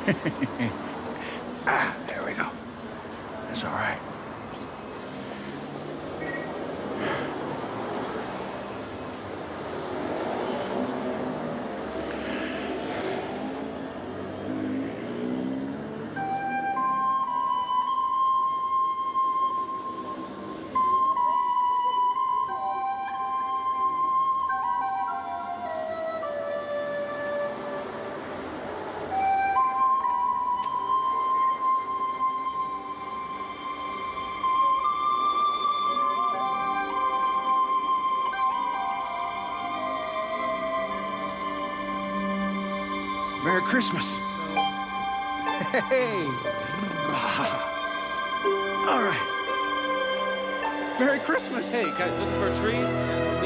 There we go. That's all right. Merry Christmas. Hey. All right. Merry Christmas. Hey, guys, looking for a tree?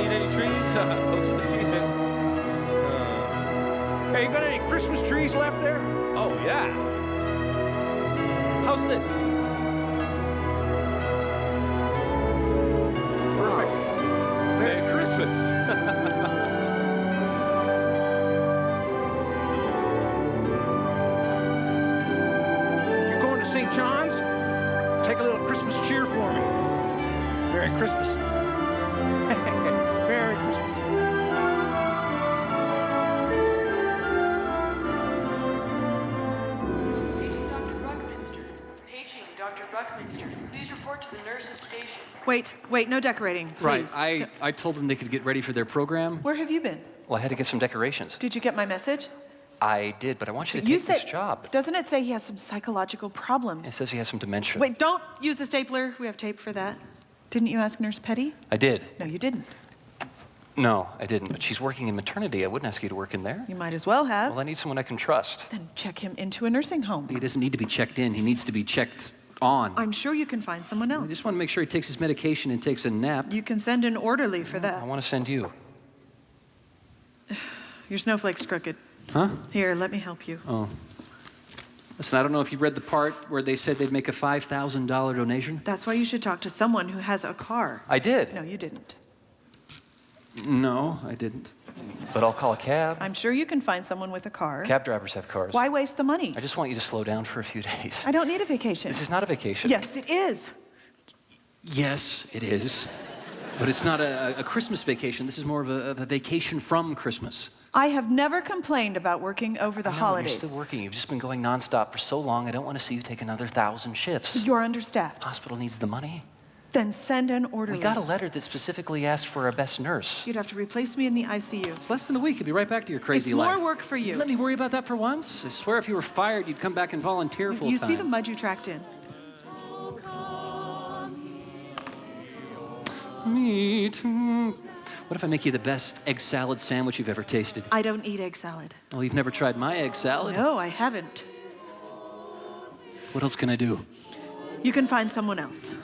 Need any trees? Close to the season. Hey, you got any Christmas trees left there? Oh, yeah. How's this? Perfect. Merry Christmas. You're going to St. John's? Take a little Christmas cheer for me. Merry Christmas. Merry Christmas. Paging Dr. Buckminster. Please report to the nurse's station. Wait, no decorating, please. Right, I told them they could get ready for their program. Where have you been? Well, I had to get some decorations. Did you get my message? I did, but I want you to take this job. Doesn't it say he has some psychological It problems? says he has some dementia. Wait, don't use the stapler. We have tape for that. Didn't you ask Nurse Petty? I did. No, you didn't. No, I didn't, but she's working in maternity. I wouldn't ask you to work in there. You might as well have. Well, I need someone I can trust. Then check him into a nursing home. He doesn't need to be checked in. He needs to be checked on. I'm sure you can find someone I else. just want to make sure he takes his medication and takes a nap. You can send an orderly for I that. want to send you. Your snowflake's crooked. Huh? Here, let me help you. Oh. Listen, I don't know if you read the part where they said they'd make a $5,000 donation. That's why you should talk to someone who has a car. I did. No, you didn't. No, I didn't. But I'll call a cab. I'm sure you can find someone with a car. Cab drivers have cars. Why waste the money? I just want you to slow down for a few days. I don't need a vacation. This is not a vacation. Yes, it is. Yes, it is. But it's not a Christmas vacation. This is more of a vacation from Christmas. I have never complained about working over the I know, holidays. You're still working. You've just been going nonstop for so long. I don't want to see you take another 1,000 shifts. You're understaffed. Hospital needs the money. Then send an orderly. We got a letter that specifically asked for a best nurse. You'd have to replace me in the ICU. It's less than a week. You'll be right back to your crazy life. It's more work for you. Let me worry about that for once. I swear if you were fired, you'd come back and volunteer full time. You see the mud you tracked in? Me too. What if I make you the best egg salad sandwich you've ever tasted? I don't eat egg salad. Well, you've never tried my egg salad? No, I haven't. What else can I do? You can find someone else.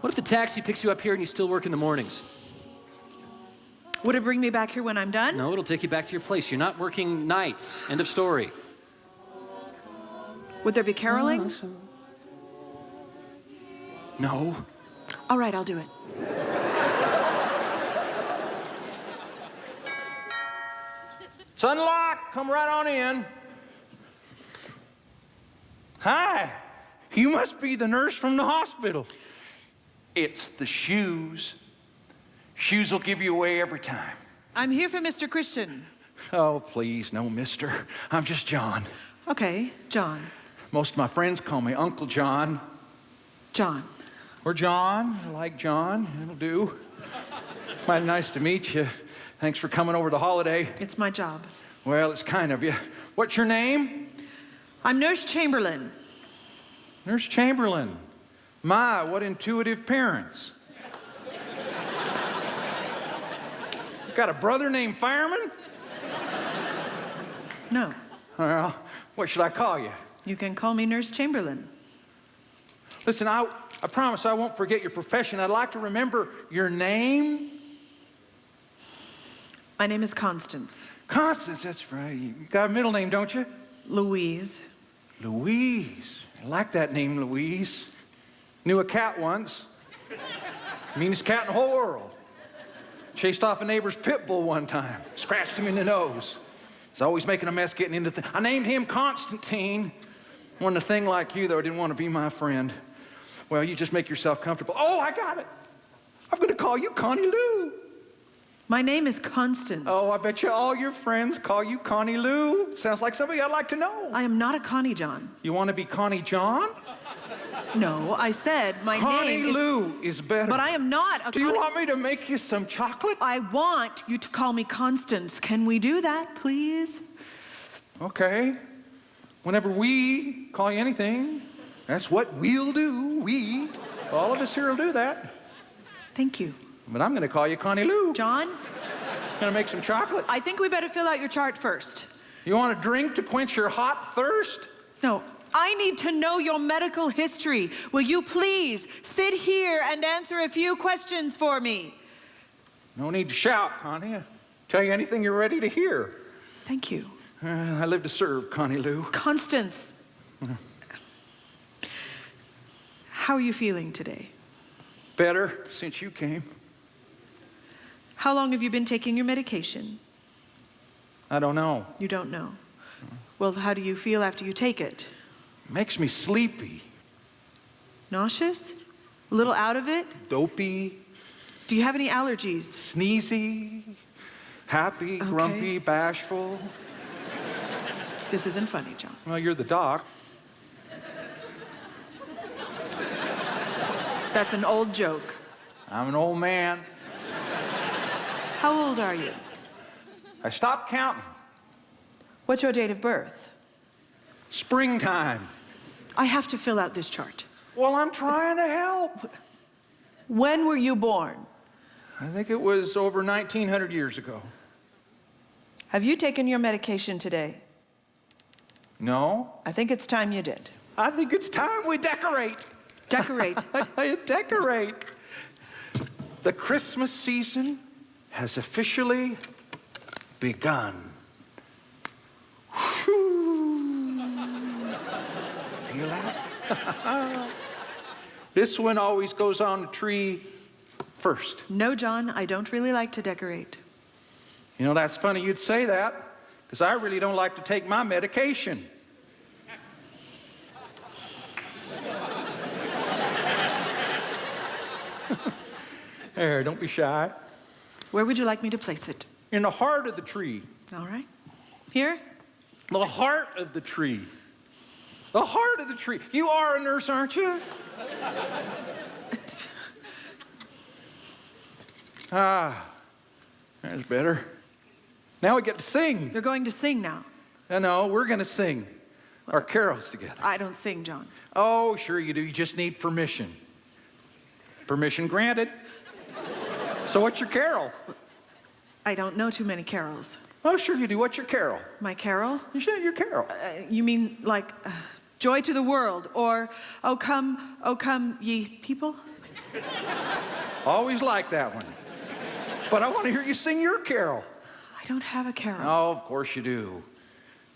What if the taxi picks you up here and you still work in the mornings? Would it bring me back here when I'm done? No, it'll take you back to your place. You're not working nights. End of story. Would there be caroling? No. All right, I'll do it. It's unlocked. Come right on in. Hi. You must be the nurse from the hospital. It's the shoes. Shoes will give you away every time. I'm here for Mr. Christian. Oh, please, no, mister. I'm just John. Okay, John. Most of my friends call me Uncle John. John. Or John. I like John. It'll do. Mighty nice to meet you. Thanks for coming over the holiday. It's my job. Well, it's kind of you. What's your name? I'm Nurse Chamberlain. Nurse Chamberlain. My, what intuitive parents. Got a brother named Fireman? No. Well, what should I call you? You can call me Nurse Chamberlain. Listen, I promise I won't forget your profession. I'd like to remember your name. My name is Constance. Constance, that's right. You got a middle name, don't you? Louise. Louise. I like that name, Louise. Knew a cat once. Meanest cat in the whole world. Chased off a neighbor's pit bull one time. Scratched him in the nose. He's always making a mess getting into things. I named him Constantine. Wanted a thing like you, though. I didn't want to be my friend. Well, you just make yourself comfortable. Oh, I got it. I'm going to call you Connie Lou. My name is Constance. Oh, I bet you all your friends call you Connie Lou. Sounds like somebody I'd like to know. I am not a Connie John. You want to be Connie John? No, I said my Connie name is... Lou is better. But I am not a Do you Connie... want me to make you some chocolate? I want you to call me Constance. Can we do that, please? Okay. Whenever we call you anything, that's what we'll do. We, all of us here will do that. Thank you. But I'm going to call you Connie Lou. John, Going to make some chocolate. I think we better fill out your chart first. You want a drink to quench your hot thirst? No, I need to know your medical history. Will you please sit here and answer a few questions for me? No need to shout, Connie. I'll tell you anything you're ready to hear. Thank you. I live to serve, Connie Lou. Constance, how are you feeling today? Better since you came. How long have you been taking your medication? I don't know. You don't know. Well, how do you feel after you take it? Makes me sleepy, Nauseous? A little out of it? dopey, Do you have any allergies? sneezy, happy, grumpy, bashful. This isn't funny, John. Well, you're the doc. That's an old joke. I'm an old man. How old are you? I stopped counting. What's your date of birth? Springtime. I have to fill out this chart. Well, I'm trying to help. When were you born? I think it was over 1,900 years ago. Have you taken your medication today? No? I think it's time you did. I think it's time we decorate. Decorate. Decorate. The Christmas season has officially begun. Feel that? This one always goes on the tree first. No, John, I don't really like to decorate. You know, that's funny you'd say that, because I really don't like to take my medication. There, don't be shy. Where would you like me to place it? In the heart of the tree. All right. Here? The heart of the tree. The heart of the tree. You are a nurse, aren't you? That's better. Now we get to sing. You're going to sing now. No, we're going to sing our carols together. I don't sing, John. Oh, sure you do. You just need permission. Permission granted. So what's your carol? I don't know too many carols. Oh, sure you do. What's your carol? My carol? You said your carol. You mean like Joy to the World or oh come ye people? Always like that one. But I want to hear you sing your carol. I don't have a carol. Oh, of course you do.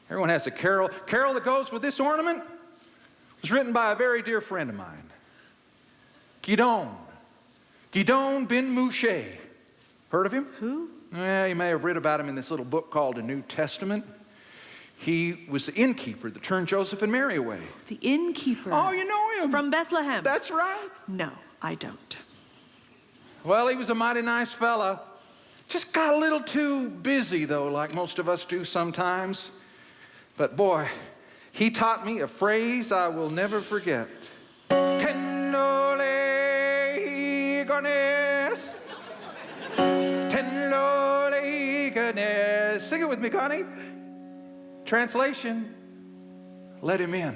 Everyone has a carol. Carol that goes with this ornament was written by a very dear friend of mine. Gidon bin Mouché. Heard of him? Who? Yeah, you may have read about him in this little book called The New Testament. He was the innkeeper that turned Joseph and Mary away. The innkeeper. Oh, you know him. From Bethlehem. That's right. No, I don't. Well, he was a mighty nice fella. Just got a little too busy, though, like most of us do sometimes. But boy, he taught me a phrase I will never forget. Tenole Ganes. Tenole Ganes. Sing it with me, Connie. Translation, let him in.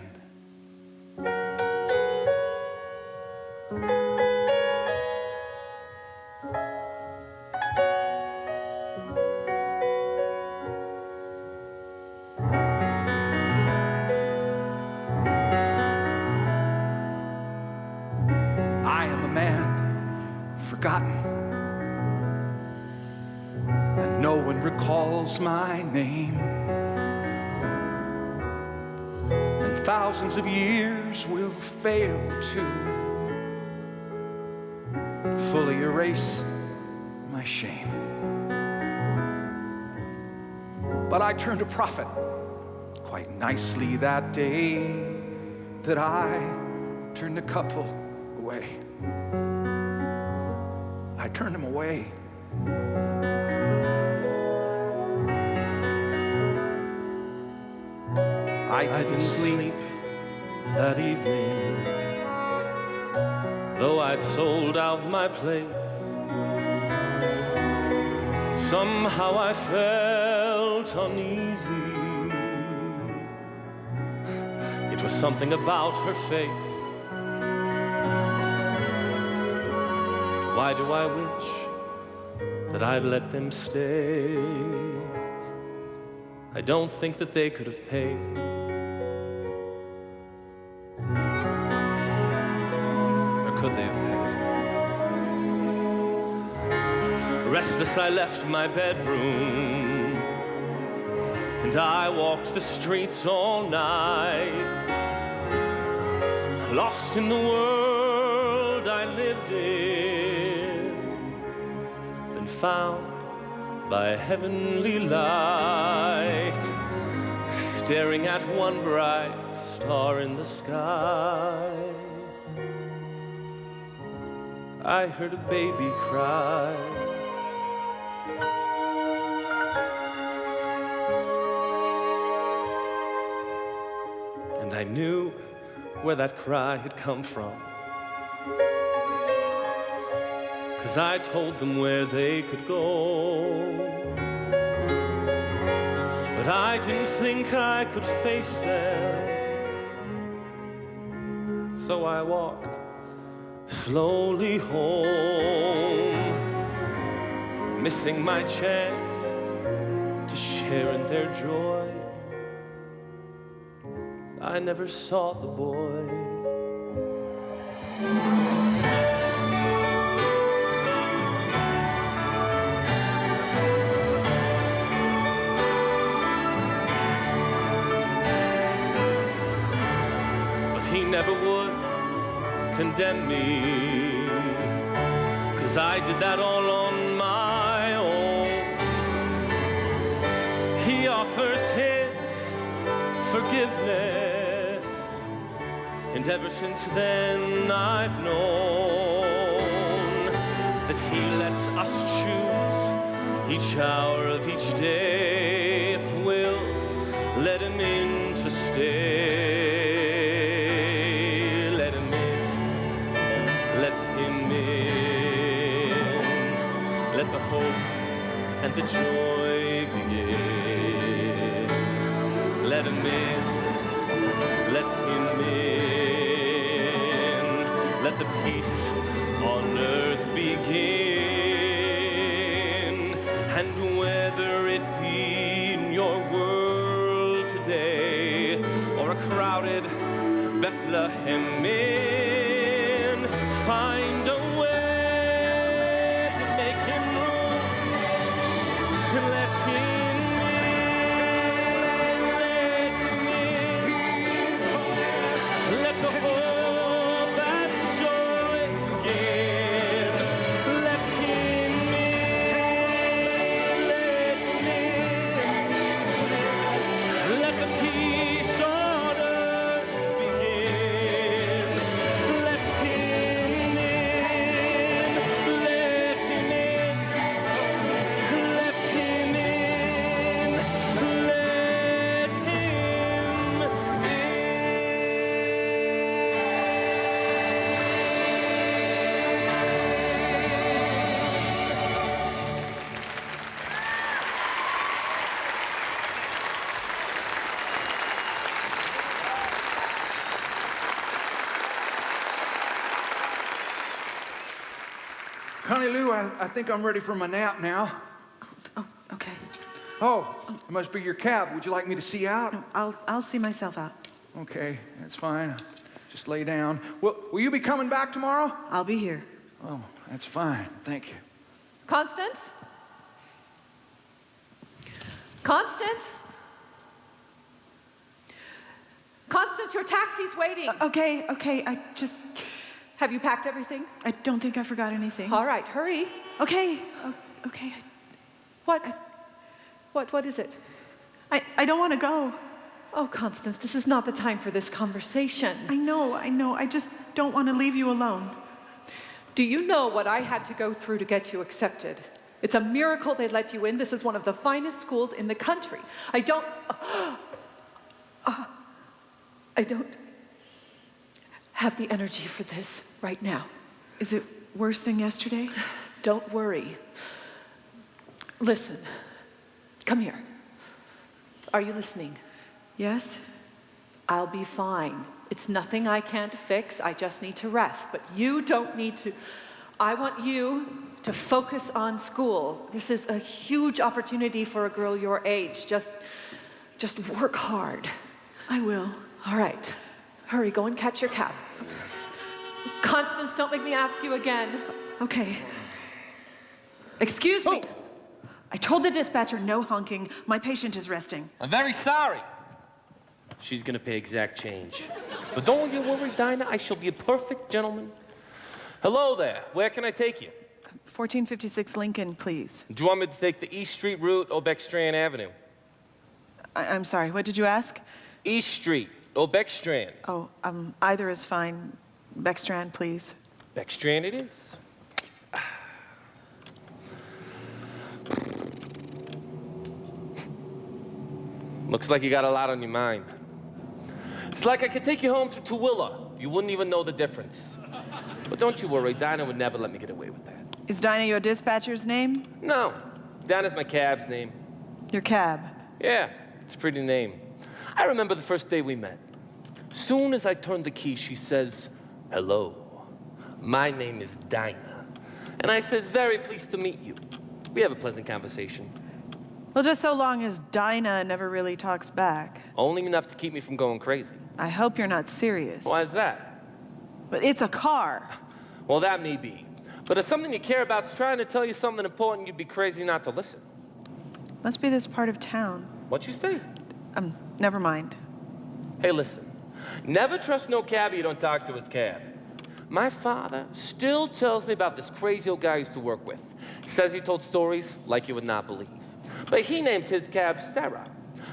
I am a man forgotten, and no one recalls my name. And thousands of years will fail to fully erase my shame. But I turned a profit quite nicely that day that I turned a couple away. I turned them away. I didn't sleep that evening, though I'd sold out my place. Somehow I felt uneasy. It was something about her face. Why do I wish that I'd let them stay? I don't think that they could have paid. Or could they have paid? Restless, I left my bedroom, and I walked the streets all night, lost in the world I lived in, then found by a heavenly light, staring at one bright star in the sky. I heard a baby cry. And I knew where that cry had come from, 'cause I told them where they could go. But I didn't think I could face them, so I walked slowly home, missing my chance to share in their joy. I never saw the boy. But he never would condemn me, 'cause I did that all on my own. He offers his forgiveness, and ever since then I've known that he lets us choose each hour of each day if we'll let him in to stay. Let him in, let him in, let the hope and the joy begin. Let him in, let him in, let the peace on earth begin. And whether it be in your world today or a crowded Bethlehem inn, find a way to make him room and let him let the hope and joy begin. Let him in, let him in. Let the peace on earth begin. Let him in, let him in. Let him in, let him in. Connie Lou, I think I'm ready for my nap now. Oh, okay. Oh, it must be your cab. Would you like me to see out? No, I'll see myself out. Okay, that's fine. Just lay down. Will you be coming back tomorrow? I'll be here. Oh, that's fine. Thank you. Constance? Constance? Constance, your taxi's waiting. Okay, Have you packed everything? I don't think I forgot anything. All right, hurry. Okay, okay. What? What is it? I don't want to go. Oh, Constance, this is not the time for this conversation. I know. I just don't want to leave you alone. Do you know what I had to go through to get you accepted? It's a miracle they let you in. This is one of the finest schools in the country. I don't have the energy for this right now. Is it worse than yesterday? Don't worry. Listen. Come here. Are you listening? Yes? I'll be fine. It's nothing I can't fix. I just need to rest. But you don't need to. I want you to focus on school. This is a huge opportunity for a girl your age. Just work hard. I will. All right. Hurry, go and catch your cab. Constance, don't make me ask you again. Okay. Excuse me. I told the dispatcher no honking. My patient is resting. I'm very sorry. She's gonna pay exact change. But don't you worry, Dinah, I shall be a perfect gentleman. Hello there, where can I take you? 1456 Lincoln, please. Do you want me to take the East Street route or Beckstrand Avenue? I'm sorry, what did you ask? East Street or Beckstrand? Oh, either is fine. Beckstrand, please. Beckstrand it is. Looks like you got a lot on your mind. It's like I could take you home to Tooele. You wouldn't even know the difference. But don't you worry, Dinah would never let me get away with that. Is Dinah your dispatcher's name? No, Dinah's my cab's name. Your cab? Yeah, it's a pretty name. I remember the first day we met. Soon as I turned the key, she says, "Hello, my name is Dinah." And I says, "Very pleased to meet you." We have a pleasant conversation. Well, just so long as Dinah never really talks back. Only enough to keep me from going crazy. I hope you're not serious. Why is that? But it's a car. Well, that may be. But if something you care about is trying to tell you something important, you'd be crazy not to listen. Must be this part of town. What you say? Never mind. Hey, listen. Never trust no cabbie you don't talk to his cab. My father still tells me about this crazy old guy I used to work with. Says he told stories like you would not believe. But he names his cab Sarah.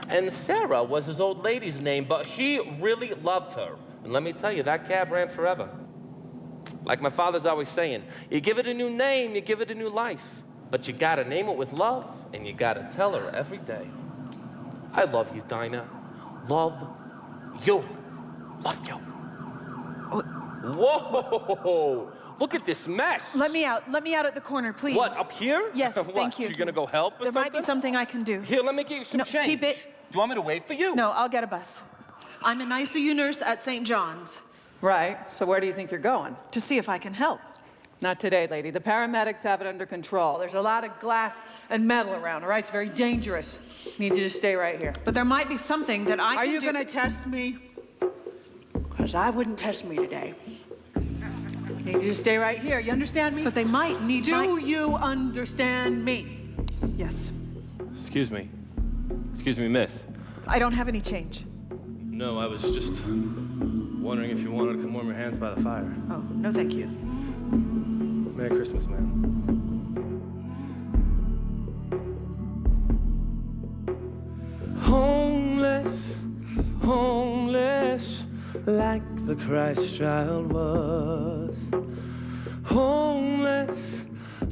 And Sarah was his old lady's name, but he really loved her. And let me tell you, that cab ran forever. Like my father's always saying, you give it a new name, you give it a new life. But you gotta name it with love, and you gotta tell her every day. I love you, Dinah. Love you. Love you. Whoa! Look at this mess. Let me out at the corner, please. What, up here? Yes, What, thank you. You gonna go help or There something? might be something I can do. Here, let me get you some No, change. keep it. Do you want me to wait for you? No, I'll get a bus. I'm an ICU nurse at St. John's Right. So where do you think you're going? to see if I can help. Not today, lady. The paramedics have it under control. There's a lot of glass and metal around, all right? It's very dangerous. Need you to stay right here. But there might be something that I can do. Are you going to test me? Because I wouldn't test me today. Need you to stay right here. You understand me? But they might need Do you understand me? Yes. Excuse me, miss. I don't have any change. No, I was just wondering if you wanted to come warm your hands by the fire. Oh, no thank you. Merry Christmas, man. Homeless, homeless, like the Christ child was. Homeless,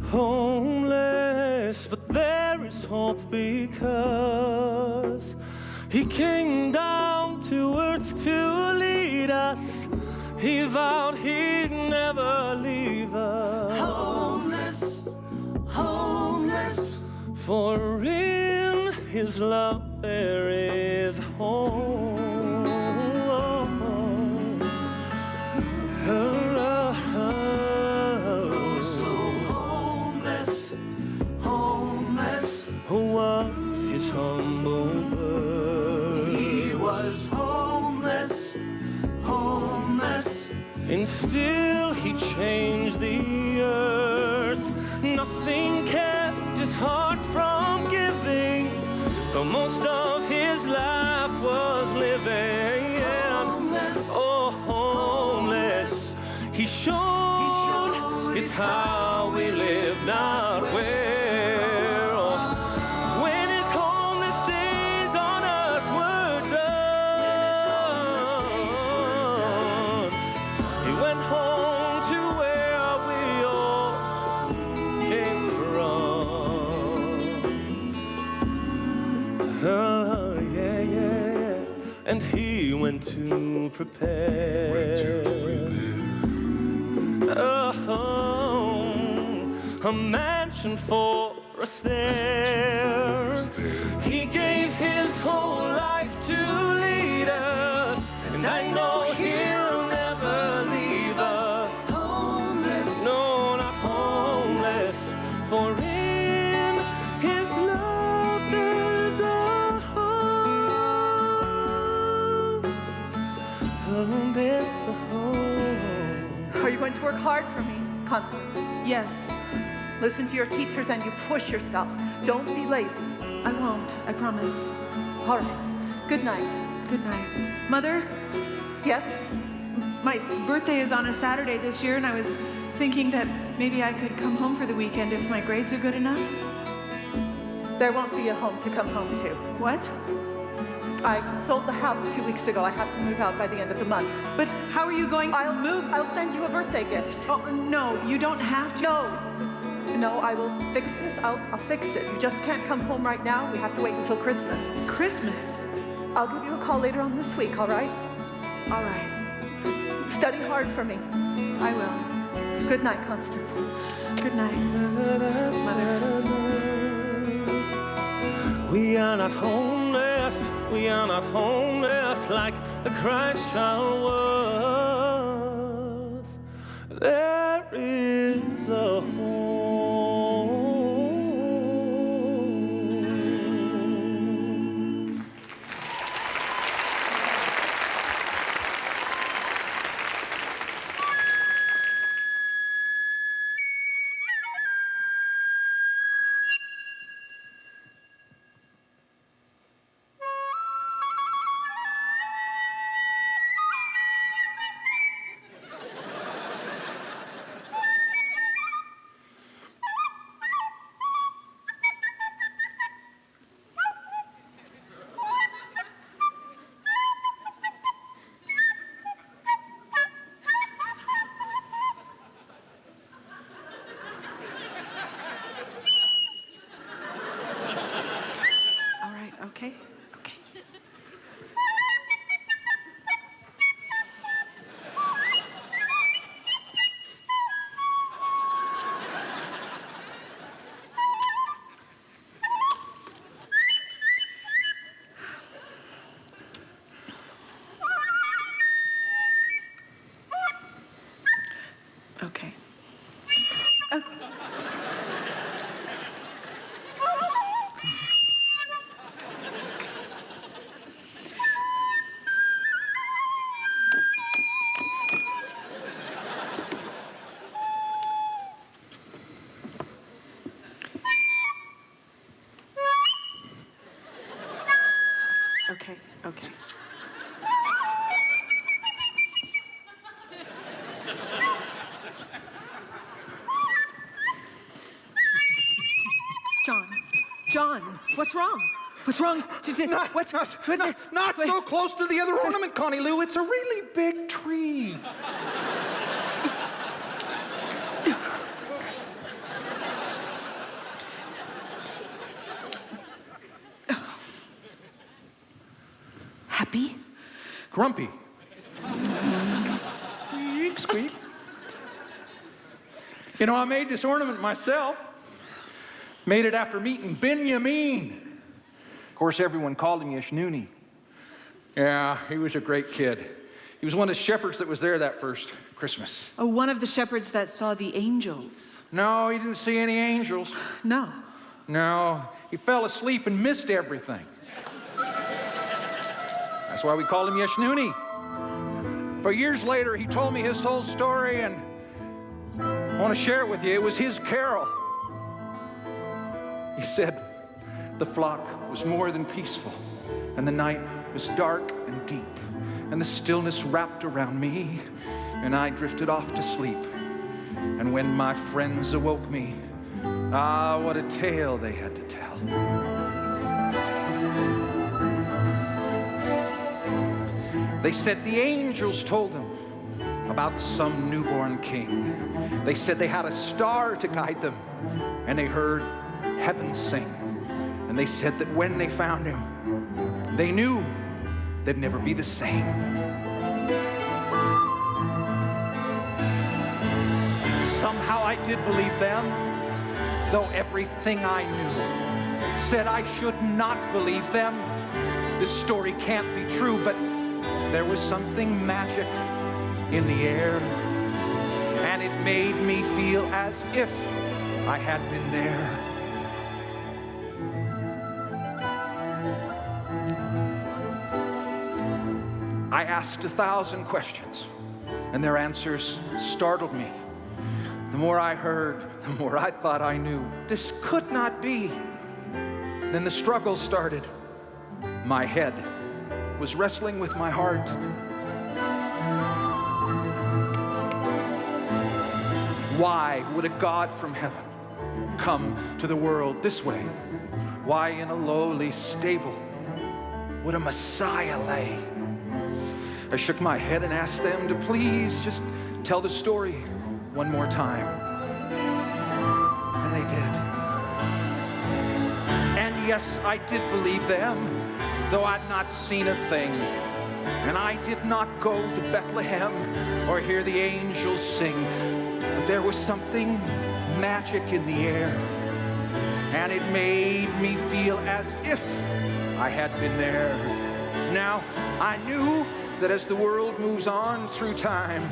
homeless, but there is hope because he came down to earth to lead us. He vowed he'd never leave us. Homeless, homeless, for in his love there is home. Who was his humble birth? He was homeless, homeless, and still he changed the earth. Nothing kept his heart from giving, though most of his life was living. Homeless, oh, homeless, he showed it's how we live, not where. When his homeless days on to prepare. A home, a mansion for us there. He gave his whole life to lead us, and I know he'll never leave us homeless. No, not homeless, for in his love there's a home. Oh, there's a home. Are you going to work hard for me, Constance? Yes, Listen to your teachers and you push yourself. Don't be lazy. I won't, I promise. All right. Good night. Good night. Mother, Yes? my birthday is on a Saturday this year, and I was thinking that maybe I could come home for the weekend if my grades are good enough. There won't be a home to come home to. What? I sold the house 2 weeks ago. I have to move out by the end of the month. But how are you going to move? I'll send you a birthday gift. Oh, no, you don't have to. No, I will fix this. I'll fix it. You just can't come home right now. We have to wait until Christmas. Christmas? I'll give you a call later on this week, all right? All right, Study hard for me. I will. Good night, Constance. Good night, Mother. We are not homeless, we are not homeless like the Christ child was. There is a home. Okay? Okay. Okay. Okay, okay. John, what's wrong? What's wrong? Not so close to the other ornament, Connie Lou. It's a really big tree. Happy? Grumpy. Squeak, squeak. You know, I made this ornament myself. Made it after meeting Benjamin. Of course, everyone called him Yeshnooni. Yeah, he was a great kid. He was one of the shepherds that was there that first Christmas. Oh, one of the shepherds that saw the angels. No, he didn't see any angels. No. No, he fell asleep and missed everything. That's why we called him Yeshnooni. For years later, he told me his whole story, and I want to share it with you. It was his carol. He said, the flock was more than peaceful, and the night was dark and deep, and the stillness wrapped around me, and I drifted off to sleep. And when my friends awoke me, ah, what a tale they had to tell. They said the angels told them about some newborn king. They said they had a star to guide them, and they heard heaven sing. And they said that when they found him, they knew they'd never be the same. I did believe them, though everything I knew said I should not believe them. This story can't be true, but there was something magic in the air, and it made me feel as if I had been there. I asked 1,000 questions, and their answers startled me. The more I heard, the more I thought I knew. This could not be. Then the struggle started. My head was wrestling with my heart. Why would a God from heaven come to the world this way? Why in a lowly stable would a Messiah lay? I shook my head and asked them to please just tell the story one more time. And they did. And yes, I did believe them, though I'd not seen a thing. And I did not go to Bethlehem or hear the angels sing. But there was something magic in the air, and it made me feel as if I had been there. Now, I knew that as the world moves on through time,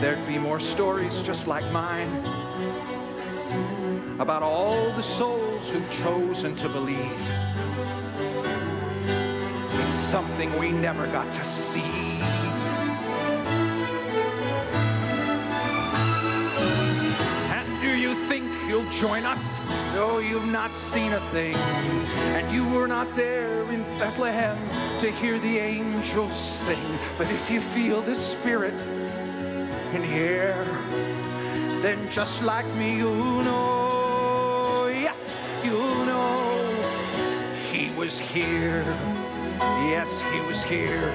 there'd be more stories just like mine about all the souls who've chosen to believe. It's something we never got to see. And do you think you'll join us? No, you've not seen a thing, and you were not there in Bethlehem to hear the angels sing. But if you feel the Spirit in the air, then just like me, you'll know, yes, you'll know, He was here. Yes, He was here.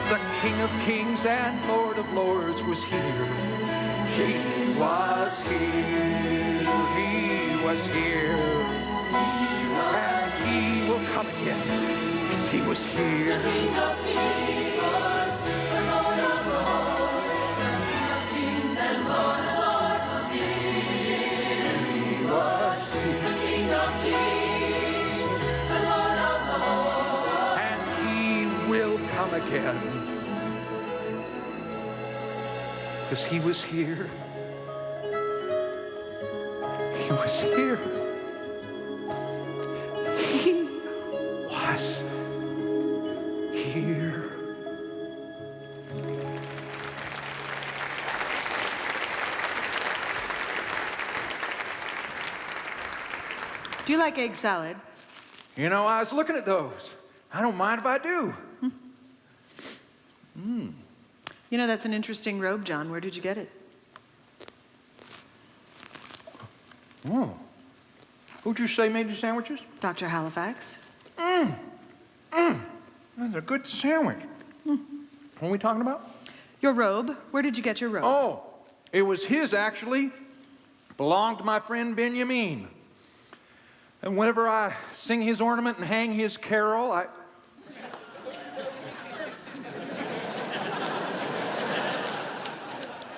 The King of Kings and Lord of Lords was here. He was here. He was here. And He will come again, 'cause He was here. The King of Kings was here. The Lord of Lords, the King of Kings and Lord of Lords was here. He was here. The King of Kings, the Lord of Lords. And He will come again, 'cause He was here. He was here. He was here. Do you like egg salad? You know, I was looking at those. I don't mind if I do. You know, that's an interesting robe, John. Where did you get it? Oh. Who'd you say made the sandwiches? Dr. Halifax. That's a good sandwich. What are we talking about? Your robe. Where did you get your robe? Oh, it was his, actually. Belonged to my friend Benjamin. And whenever I sing his ornament and hang his carol,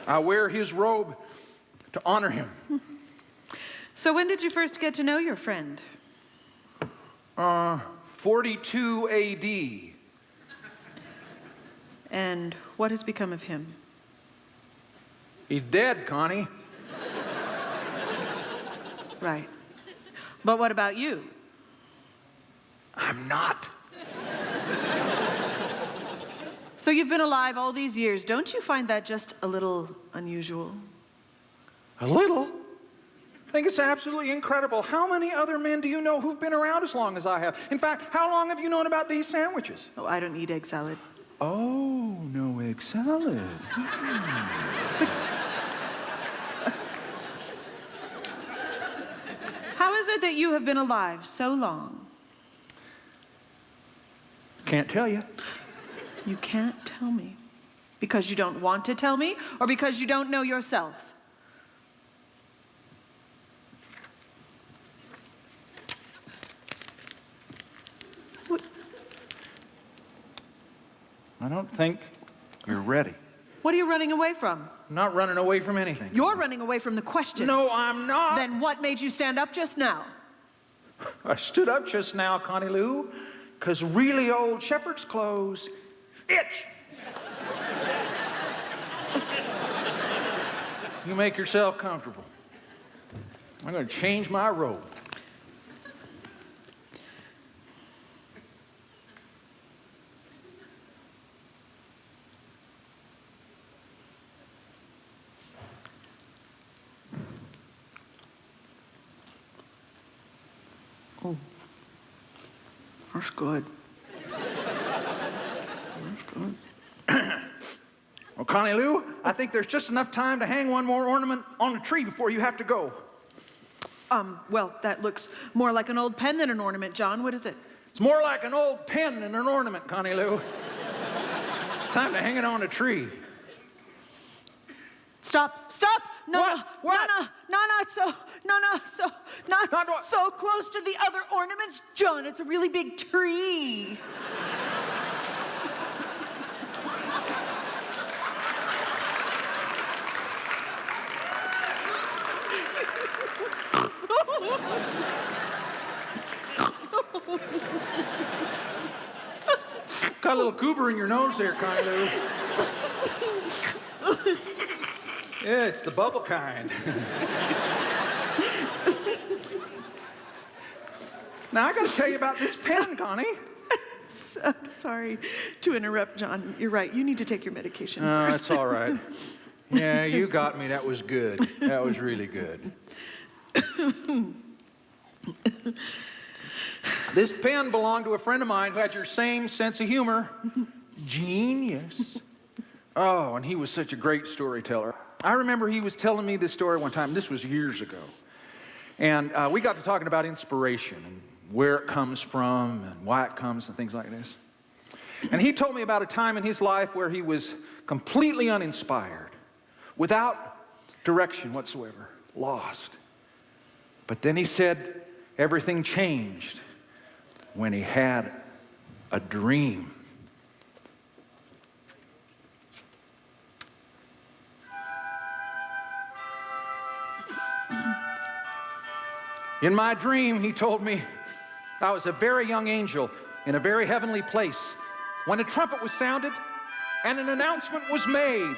I wear his robe to honor him. So when did you first get to know your friend? 42 AD. And what has become of him? He's dead, Connie. Right. But what about you? I'm not. So you've been alive all these years. Don't you find that just a little unusual? A little? I think it's absolutely incredible. How many other men do you know who've been around as long as I have? In fact, how long have you known about these sandwiches? Oh, I don't eat egg salad. Oh, no egg salad. How is it that you have been alive so long? Can't tell you. You can't tell me. Because you don't want to tell me, or because you don't know yourself? I don't think you're ready. What are you running away from? I'm not running away from anything. You're running away from the question. No, I'm not. Then what made you stand up just now? I stood up just now, Connie Lou, because really old shepherd's clothes itch. You make yourself comfortable. I'm going to change my robe. Oh, that's good. Well, Connie Lou, I think there's just enough time to hang one more ornament on the tree before you have to go. Well, that looks more like an old pen than an ornament, John. What is it? It's more like an old pen than an ornament, Connie Lou. It's time to hang it on a tree. Stop! What? Not what? so close to the other ornaments, John. It's a really big tree. Got a little goober in your nose there, Connie Lou. Yeah, it's the bubble kind. Now, I got to tell you about this pen, Connie. I'm sorry to interrupt, John. You're right. You need to take your medication No, first. it's all right. Yeah, you got me. That was good. That was really good. This pen belonged to a friend of mine who had your same sense of humor. Genius. Oh, and he was such a great storyteller. I remember he was telling me this story one time. This was years ago. And we got to talking about inspiration and where it comes from and why it comes and things like this. And he told me about a time in his life where he was completely uninspired, without direction whatsoever, lost. But then he said everything changed when he had a dream. In my dream, he told me, I was a very young angel in a very heavenly place when a trumpet was sounded and an announcement was made.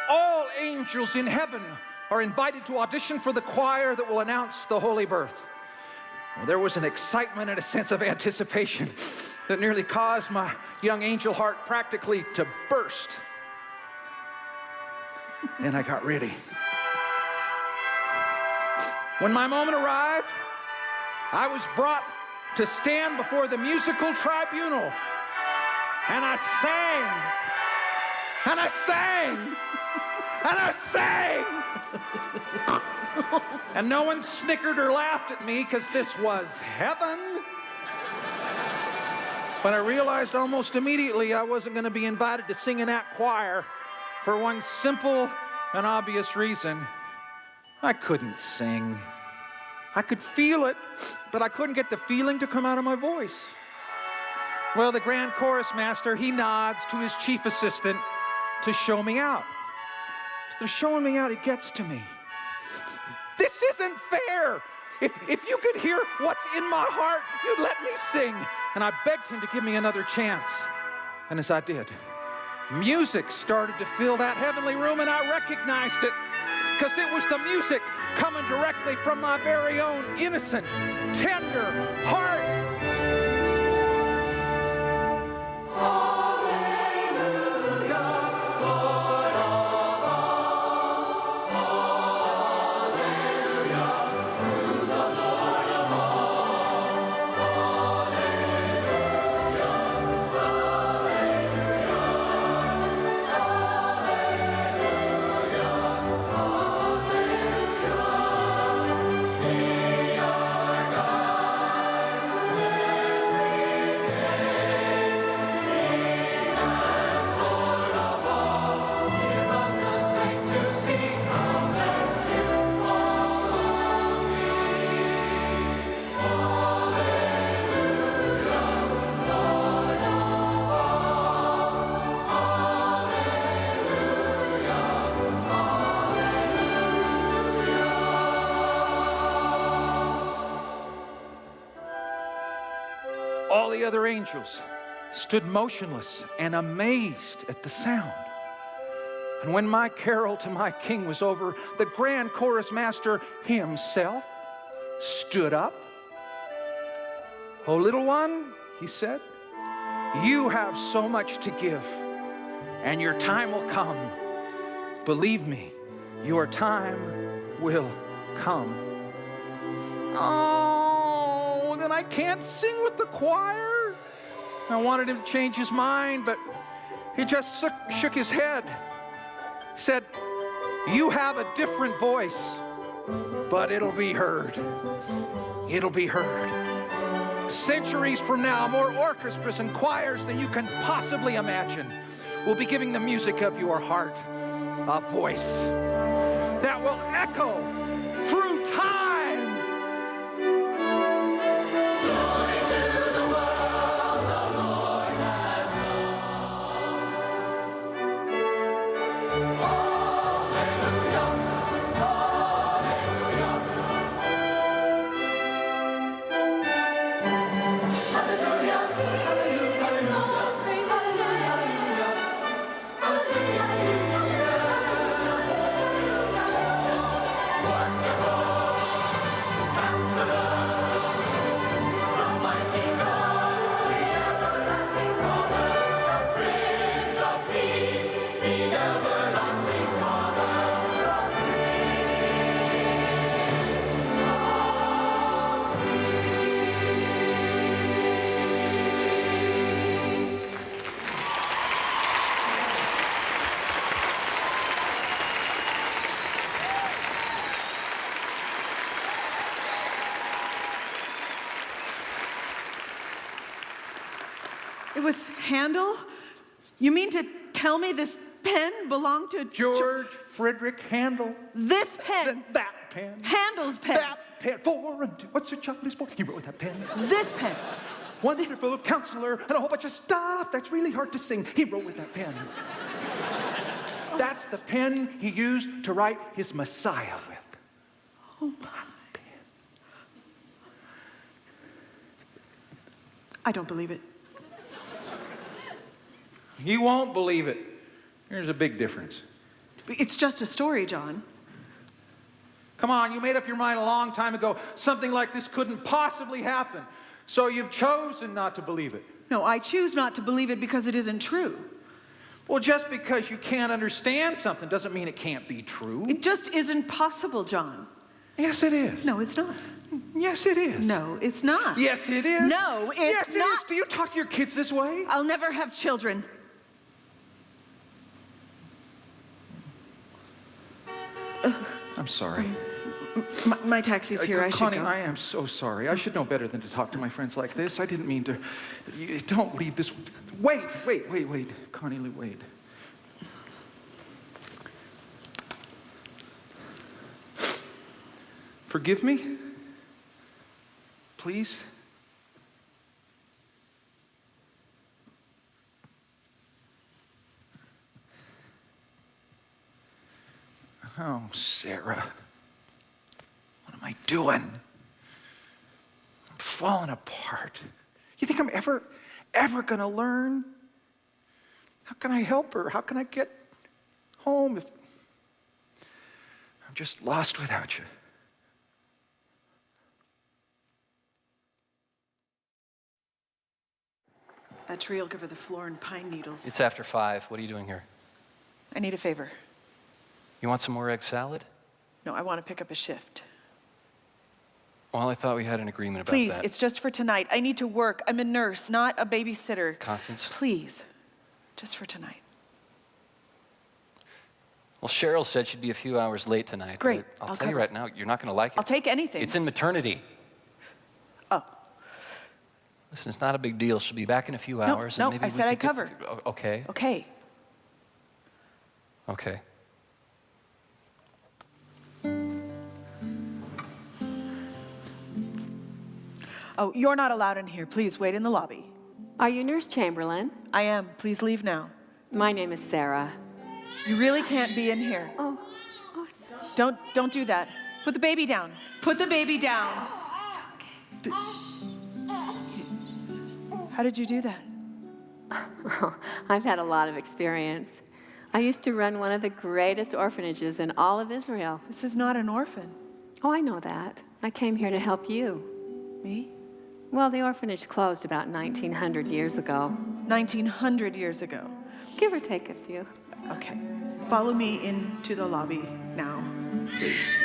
All angels in heaven are invited to audition for the choir that will announce the holy birth. Well, there was an excitement and a sense of anticipation that nearly caused my young angel heart practically to burst. And I got ready. When my moment arrived, I was brought to stand before the musical tribunal. And I sang, and I sang, and I sang. And no one snickered or laughed at me because this was heaven. But I realized almost immediately I wasn't going to be invited to sing in that choir for one simple and obvious reason. I couldn't sing. I could feel it, but I couldn't get the feeling to come out of my voice. Well, the grand chorus master, he nods to his chief assistant to show me out. As they're showing me out, he gets to me. This isn't fair. If you could hear what's in my heart, you'd let me sing. And I begged him to give me another chance. And as I did, music started to fill that heavenly room, and I recognized it. Because it was the music coming directly from my very own innocent, tender heart. the other angels stood motionless and amazed at the sound. And when my carol to my king was over, the grand chorus master himself stood up. "Oh, little one," he said, "you have so much to give, and your time will come. Believe me, your time will come." Oh, then I can't sing with the choir. I wanted him to change his mind, but he just shook his head. He said, "You have a different voice, but it'll be heard. It'll be heard. Centuries from now, more orchestras and choirs than you can possibly imagine will be giving the music of your heart a voice that will echo through time." It was Handel? You mean to tell me this pen belonged to George Frederick Handel. This pen? That pen. Handel's pen. That pen. 4 and 2. What's the chocolate's for? He wrote with that pen. This pen. Wonderful counselor and a whole bunch of stuff that's really hard to sing. He wrote with that pen. That's the pen he used to write his Messiah with. Oh, my pen. I don't believe it. You won't believe it. There's a big difference. It's just a story, John. Come on, you made up your mind a long time ago. Something like this couldn't possibly happen. So you've chosen not to believe it. No, I choose not to believe it because it isn't true. Well, just because you can't understand something doesn't mean it can't be true. It just isn't possible, John. Yes, it is. No, it's not. Yes, it is. No, it's not. Yes, it is. No, it's yes, not. Yes, it is. Do you talk to your kids this way? I'll never have children. I'm sorry. My taxi's here. I should Connie, go. I am so sorry. I should know better than to talk to my friends like this. I didn't mean to. Don't leave this. Wait. Connie, wait. Forgive me? Please? Oh, Sarah. What am I doing? I'm falling apart. You think I'm ever gonna learn? How can I help her? How can I get home if I'm just lost without you? That tree will give her the floor and pine needles. It's after 5. What are you doing here? I need a favor. You want some more egg salad? No, I want to pick up a shift. Well, I thought we had an agreement about Please, that. it's just for tonight. I need to work. I'm a nurse, not a babysitter. Constance? Please, just for tonight. Well, Cheryl said she'd be a few hours late tonight. Great, But I'll I'll tell you cover right it. now, you're not going to like it. I'll take anything. It's in maternity. Oh, Listen, it's not a big deal. She'll be back in a few hours. no, and maybe I we said I'd could cover. Okay. okay. Okay. Oh, you're not allowed in here. Please wait in the lobby. Are you Nurse Chamberlain? I am. Please leave now. My name is Sarah. You really can't be in here. Oh, Don't do that. Put the baby down. Put the baby down. How did you do that? I've had a lot of experience. I used to run one of the greatest orphanages in all of Israel. This is not an orphan. Oh, I know that. I came here to help you. Me? Well, the orphanage closed about 1900 years ago. 1900 years ago. Give or take a few. Okay. Follow me into the lobby now, please.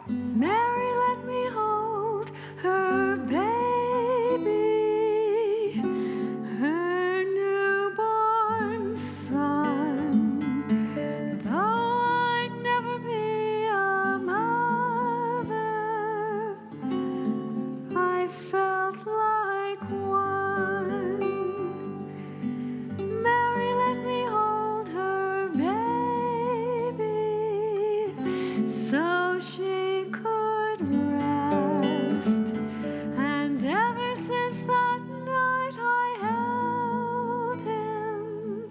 Mary, let me hold her baby, her newborn son. Though I'd never be a mother, I felt like one. Mary, let me hold her baby, so she could rest. And ever since that night I held him,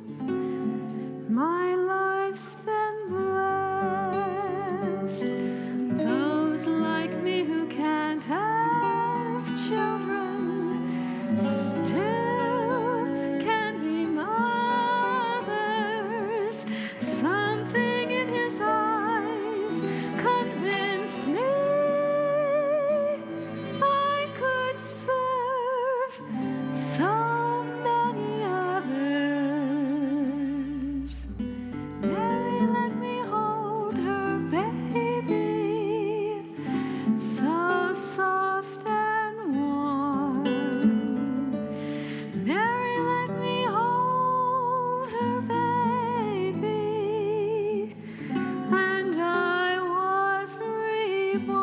my life's been blessed. Those like me who can't have children still can be mothers. Something in his eyes convinced me I could serve so many others. Mary, let me hold her baby, so soft and warm. Mary, let me hold her baby, and I was reborn.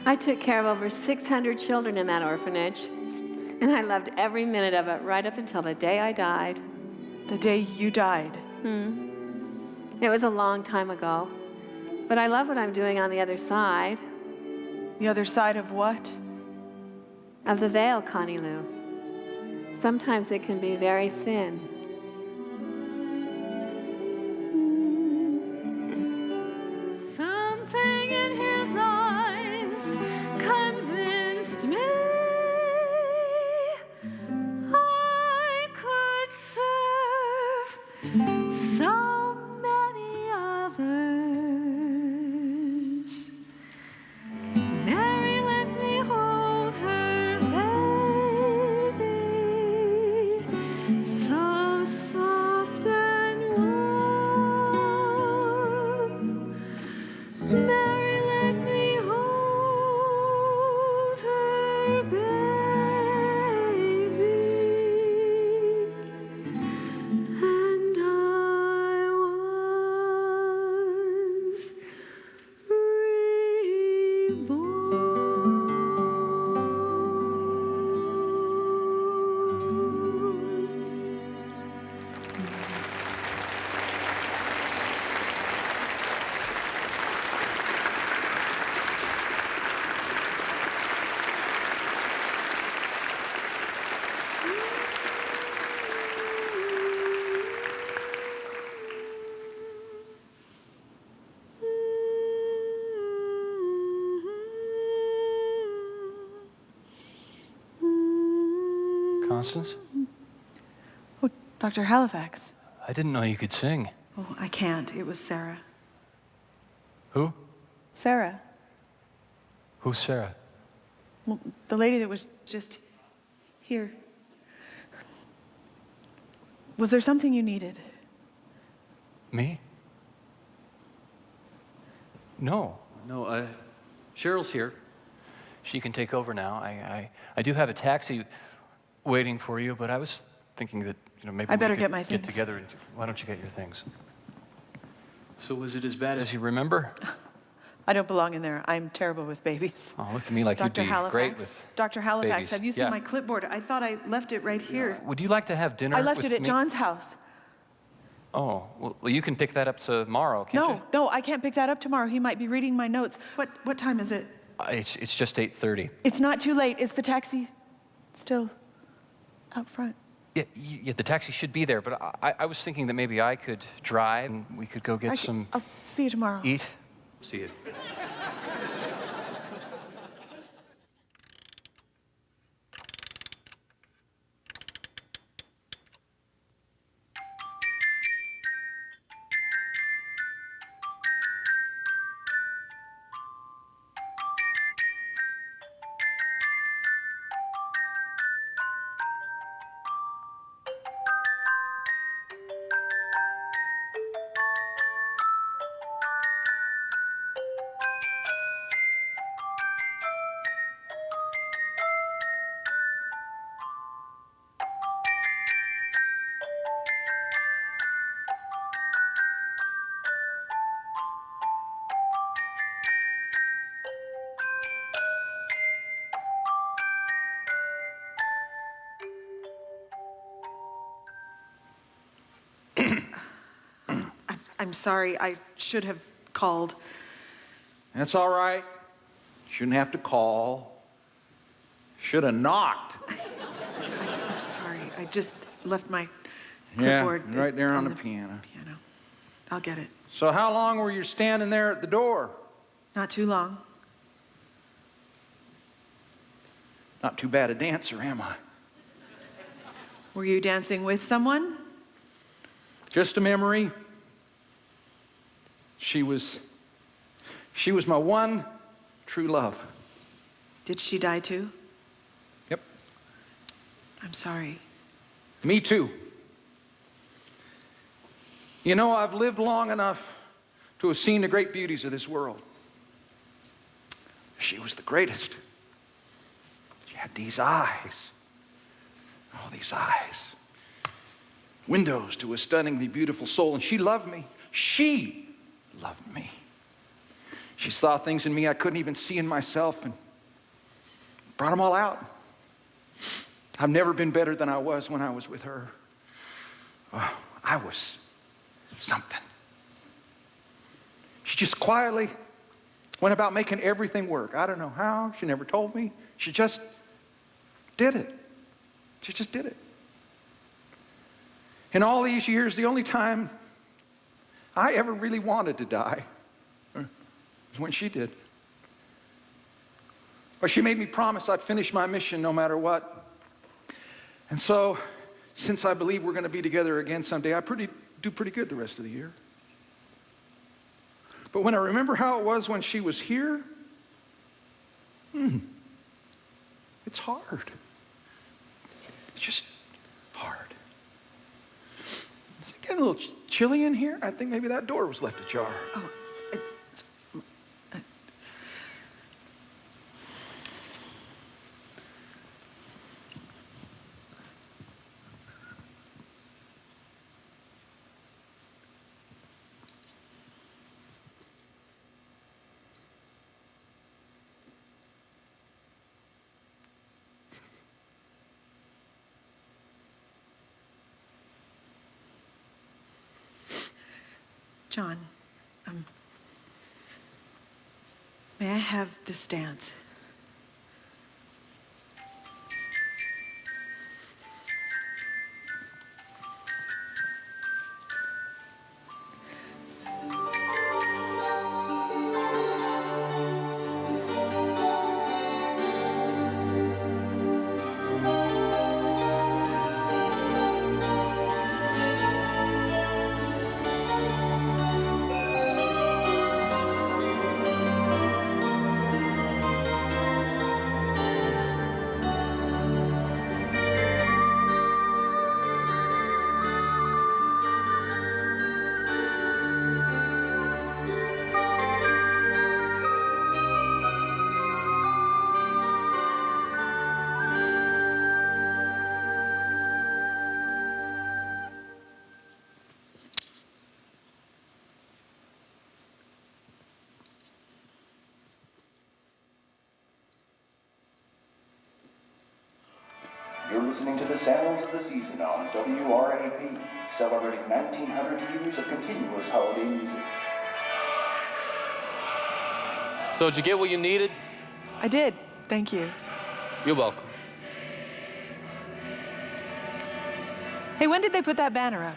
I took care of over 600 children in that orphanage, and I loved every minute of it right up until the day I died. The day you died. It was a long time ago, but I love what I'm doing on the other side The other side of what? of the veil, Connie Lou. Sometimes it can be very thin. Something in his eyes convinced me I could serve so many others. Mary, let me hold her baby, so soft and warm. Mary, let me hold her baby, and I was reborn. Constance? Oh, Dr. Halifax. I didn't know you could sing. Oh, I can't. It was Sarah. Who? Sarah. Who's Sarah? Well, the lady that was just here. Was there something you needed? Me? No. Cheryl's here. She can take over now. I do have a taxi waiting for you, but I was thinking that, maybe I we better could get my get things. together. And, why don't you get your things? So was it as bad as you remember? I don't belong in there. I'm terrible with babies. Oh, look to me like Dr. you'd be Halifax. great with Dr. Halifax, babies. have you seen Yeah. my clipboard? I thought I left it right here. Would you like to have dinner I left with it at me? John's house. Oh, well, you can pick that up tomorrow, can't you? No, I can't pick that up tomorrow. He might be reading my notes. What time is it? It's just 8:30. It's not too late. Is the taxi still out front. Yeah, the taxi should be there, but I was thinking that maybe I could drive and we could go get some I'll see you tomorrow. eat. See you. I'm sorry, I should have called. That's all right. Shouldn't have to call. Should have knocked. I'm sorry, I just left my Yeah, clipboard. right there on the piano. I'll get it. So how long were you standing there at the door? Not too long. Not too bad a dancer, am I? Were you dancing with someone? Just a memory. She was my one true love. Did she die too? Yep. I'm sorry. Me too. You know, I've lived long enough to have seen the great beauties of this world. She was the greatest. She had these eyes. Oh, these eyes. Windows to a stunningly beautiful soul. And she loved me. She loved me. She saw things in me I couldn't even see in myself and brought them all out. I've never been better than I was when I was with her. Oh, I was something. She just quietly went about making everything work. I don't know how. She never told me. She just did it. She just did it. In all these years, the only time I ever really wanted to die was when she did. Or she made me promise I'd finish my mission no matter what. And so, since I believe we're going to be together again someday, I do pretty good the rest of the year. But when I remember how it was when she was here, it's hard. It's just hard. Is it getting a little chilly in here? I think maybe that door was left ajar. Oh, John, may I have this dance? You're listening to the sounds of the season on WRAP, celebrating 1900 years of continuous holiday music. So did you get what you needed? I did. Thank you. You're welcome. Hey, when did they put that banner up?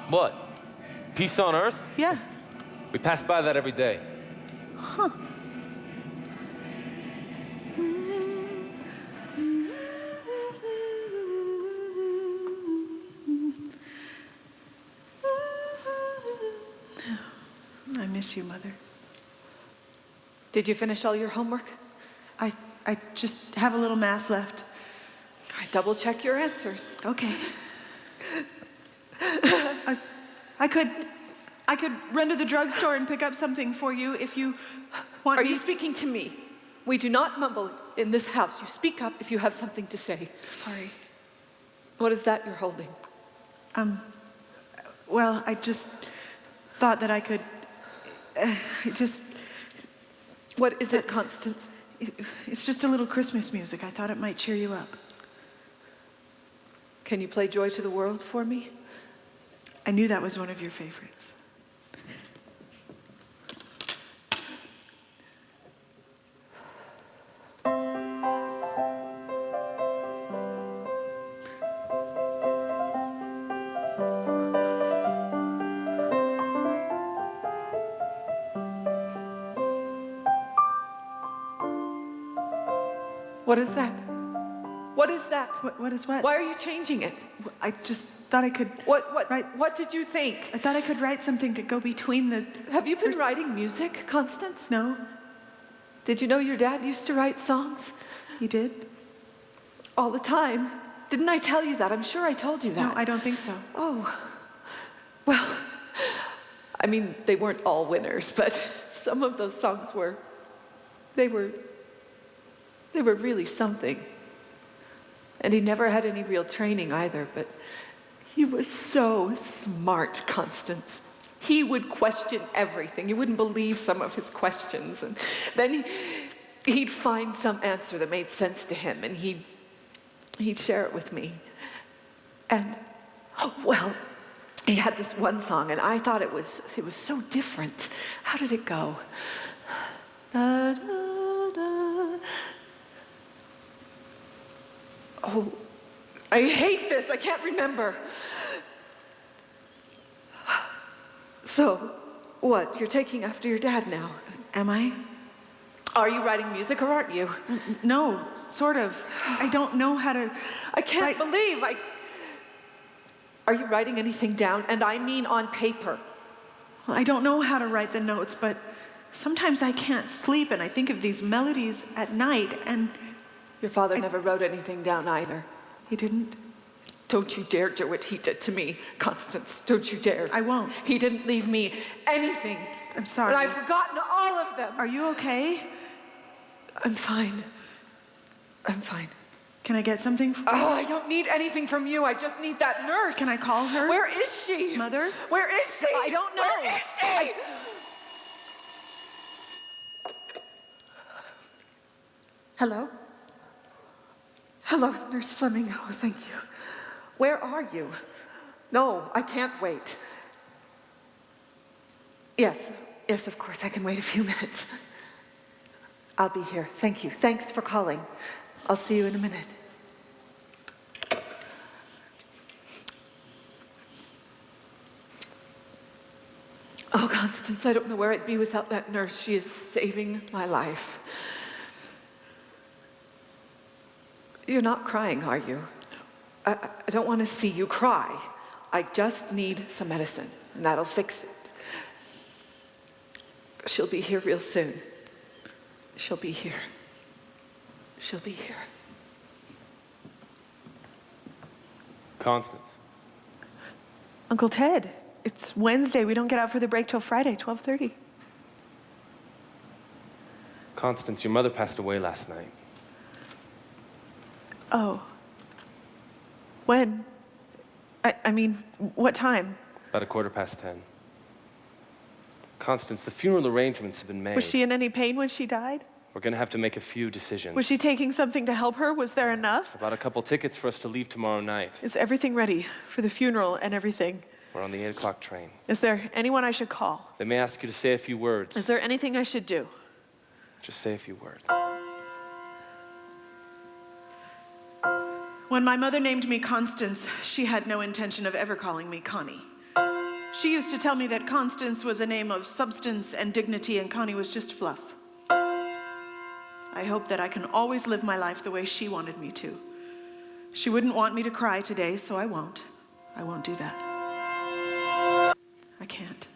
What? Peace on earth? Yeah. We pass by that every day. Huh. I miss you, Mother. Did you finish all your homework? I just have a little math left. I double-check your answers. Okay. I could run to the drugstore and pick up something for you if you want Are me. you speaking to me? We do not mumble in this house. You speak up if you have something to say. Sorry. What is that you're holding? Well, I just thought that I could. What is it, Constance? It's just a little Christmas music. I thought it might cheer you up. Can you play Joy to the World for me? I knew that was one of your favorites. What is that? What is that? What is what? Why are you changing it? I just thought I could. What did you think? I thought I could write something to go between the. Have you been writing music, Constance? No, Did you know your dad used to write songs? you did? All the time. Didn't I tell you that? I'm sure I told you that. No, I don't think so. Oh, well, I mean, they weren't all winners, but some of those songs were, they were really something. And he never had any real training either, but he was so smart, Constance. He would question everything. You wouldn't believe some of his questions. And then he'd find some answer that made sense to him, and he'd share it with me. And, well, he had this one song, and I thought it was so different. How did it go? Da, da, da. Oh, I hate this. I can't remember. So, what? You're taking after your dad now? Am I? Are you writing music or aren't you? No, sort of. I don't know how to. I can't believe Are you writing anything down? And I mean on paper. Well, I don't know how to write the notes, but sometimes I can't sleep and I think of these melodies at night and. Your father never wrote anything down either. He didn't? Don't you dare do what he did to me, Constance. Don't you dare. I won't. He didn't leave me anything. I'm sorry. And I've forgotten all of them. Are you okay? I'm fine. I'm fine. Can I get something? Oh, I don't need anything from you. I just need that nurse. Can I call her? Where is she? Mother? Where is she? I don't know. Where is she? Hello? Hello, Nurse Fleming. Oh, thank you. Where are you? No, I can't wait. Yes, of course, I can wait a few minutes. I'll be here. Thank you. Thanks for calling. I'll see you in a minute. Oh, Constance, I don't know where I'd be without that nurse. She is saving my life. You're not crying, are you? I don't want to see you cry. I just need some medicine, and that'll fix it. She'll be here real soon. She'll be here. She'll be here. Constance. Uncle Ted, it's Wednesday. We don't get out for the break till Friday, 12:30. Constance, your mother passed away last night. Oh. When? I mean, what time? About 10:15. Constance, the funeral arrangements have been made. Was she in any pain when she died? We're gonna have to make a few decisions. Was she taking something to help her? Was there enough? About a couple tickets for us to leave tomorrow night. Is everything ready for the funeral and everything? We're on the 8 o'clock train. Is there anyone I should call? They may ask you to say a few words. Is there anything I should do? Just say a few words. When my mother named me Constance, she had no intention of ever calling me Connie. She used to tell me that Constance was a name of substance and dignity, and Connie was just fluff. I hope that I can always live my life the way she wanted me to. She wouldn't want me to cry today, so I won't. I won't do that. I can't.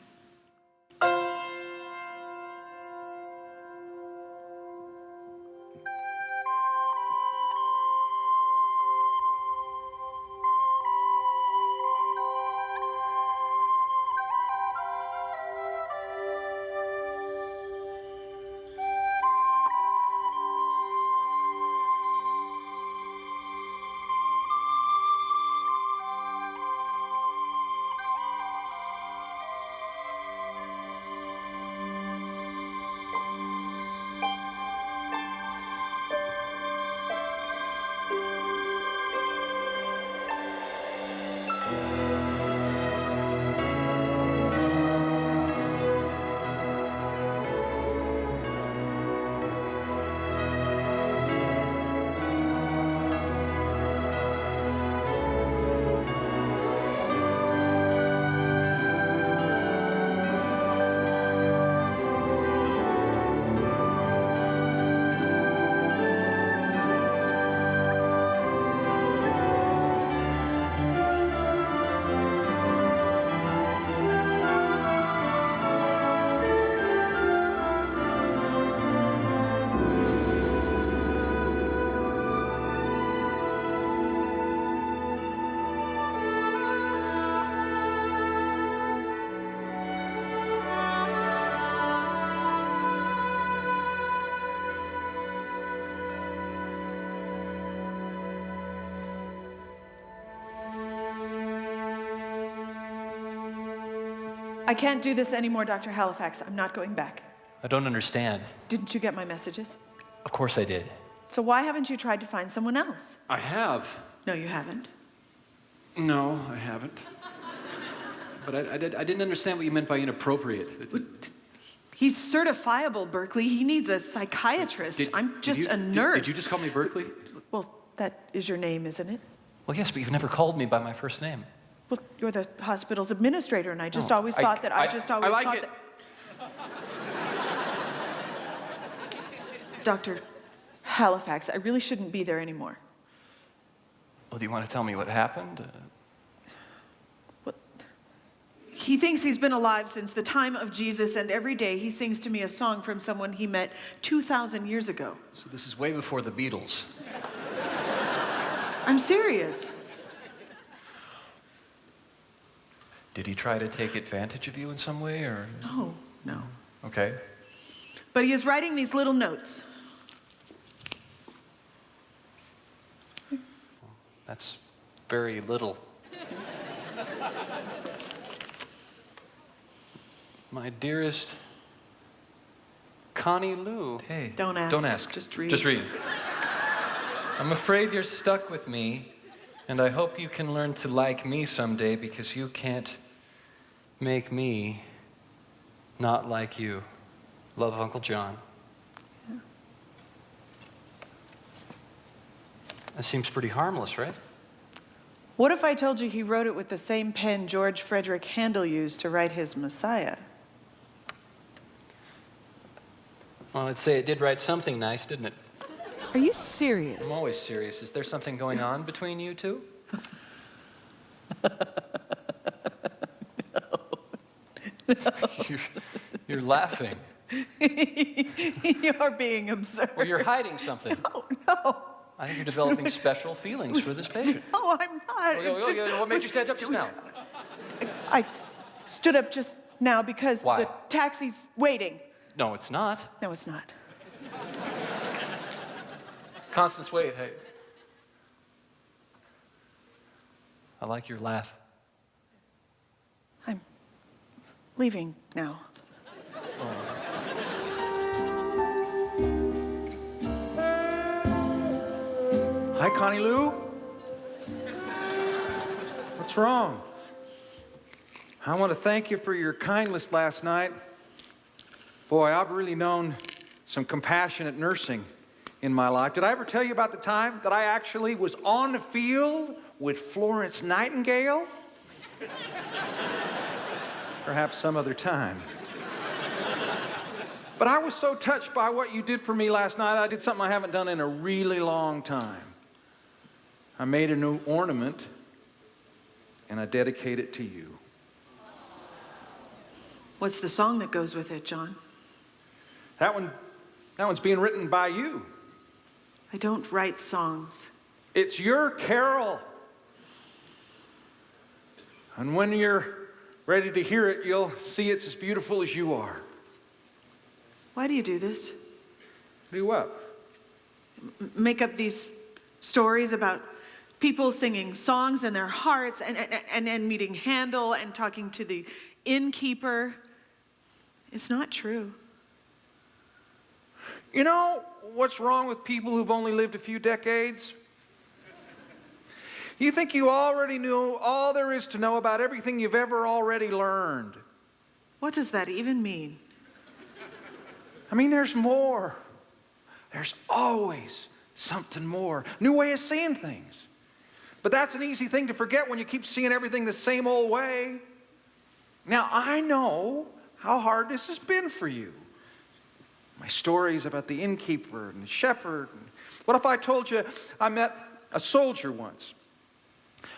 I can't do this anymore, Dr. Halifax. I'm not going back. I don't understand. Didn't you get my messages? Of course I did. So why haven't you tried to find someone else? I have. No, you haven't. No, I haven't. But I didn't understand what you meant by inappropriate. He's certifiable, Berkeley. He needs a psychiatrist. I'm just a nurse. Did you just call me Berkeley? Well, that is your name, isn't it? Well, yes, but you've never called me by my first name. Well, you're the hospital's administrator, and I just always thought that. Dr. Halifax, I really shouldn't be there anymore. Well, do you want to tell me what happened? Well, he thinks he's been alive since the time of Jesus, and every day he sings to me a song from someone he met 2,000 years ago. So this is way before the Beatles. I'm serious. Did he try to take advantage of you in some way, or? No. Okay. But he is writing these little notes. That's very little. My dearest Connie Lou. Hey. Don't ask. Don't ask. Just read. Just read. I'm afraid you're stuck with me, and I hope you can learn to like me someday, because you can't make me not like you. Love, Uncle John. Yeah. That seems pretty harmless, right? What if I told you he wrote it with the same pen George Frederick Handel used to write his Messiah? Well, I'd say it did write something nice, didn't it? Are you serious? I'm always serious. Is there something going on between you two? No. You're laughing. You're being absurd. Or you're hiding something. No. I think you're developing special feelings for this patient. No, I'm not. What made you stand up just now? I stood up just now because Why? the taxi's waiting. No, it's not. No, it's not. Constance, wait. Hey. I like your laugh. I'm leaving now. Hi, Connie Lou. What's wrong? I want to thank you for your kindness last night. Boy, I've really known some compassionate nursing in my life. Did I ever tell you about the time that I actually was on the field with Florence Nightingale? Perhaps some other time. But I was so touched by what you did for me last night, I did something I haven't done in a really long time. I made a new ornament, and I dedicate it to you. What's the song that goes with it, John? That one's being written by you. I don't write songs. It's your carol. And when you're ready to hear it, you'll see it's as beautiful as you are. Why do you do this? Do what? Make up these stories about people singing songs in their hearts and meeting Handel and talking to the innkeeper. It's not true. You know what's wrong with people who've only lived a few decades? You think you already knew all there is to know about everything you've ever already learned. What does that even mean? I mean, there's more. There's always something more. New way of seeing things. But that's an easy thing to forget when you keep seeing everything the same old way. Now, I know how hard this has been for you. My stories about the innkeeper and the shepherd. What if I told you I met a soldier once?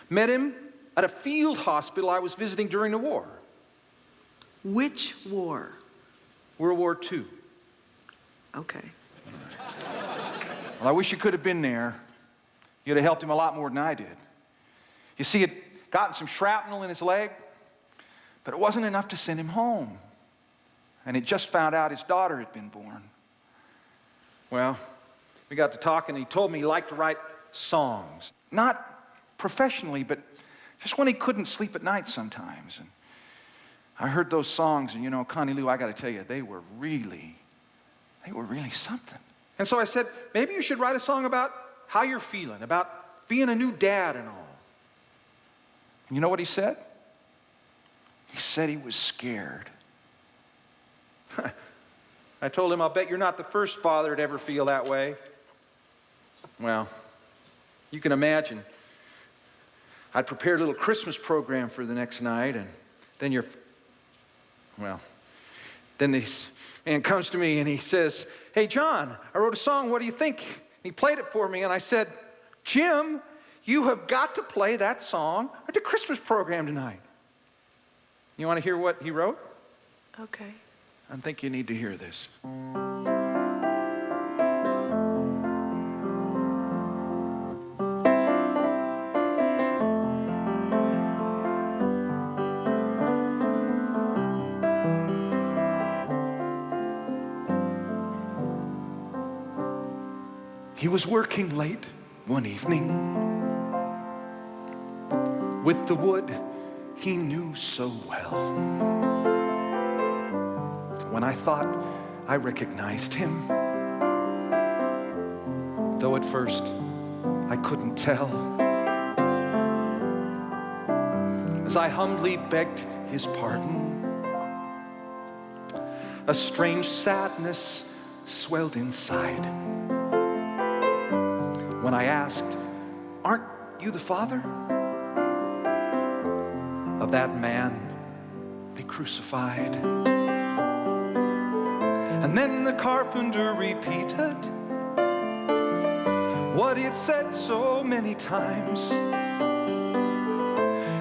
Met him at a field hospital I was visiting during the war. Which war? World War II. Okay. Well, I wish you could have been there. You'd have helped him a lot more than I did. You see, he'd gotten some shrapnel in his leg, but it wasn't enough to send him home. And he'd just found out his daughter had been born. Well, we got to talking, and he told me he liked to write songs. Not professionally, but just when he couldn't sleep at night sometimes. And I heard those songs, and you know, Connie Lou, I got to tell you, they were really something. And so I said, maybe you should write a song about how you're feeling, about being a new dad and all. And you know what he said? He said he was scared. I told him, I'll bet you're not the first father to ever feel that way. Well, you can imagine. I'd prepared a little Christmas program for the next night, and then then this man comes to me and he says, hey, John, I wrote a song, what do you think? And he played it for me, and I said, Jim, you have got to play that song at the Christmas program tonight. You want to hear what he wrote? Okay. I think you need to hear this. He was working late one evening with the wood he knew so well. When I thought I recognized him, though at first I couldn't tell, as I humbly begged his pardon, a strange sadness swelled inside. When I asked, aren't you the father of that man they crucified? And then the carpenter repeated what he had said so many times.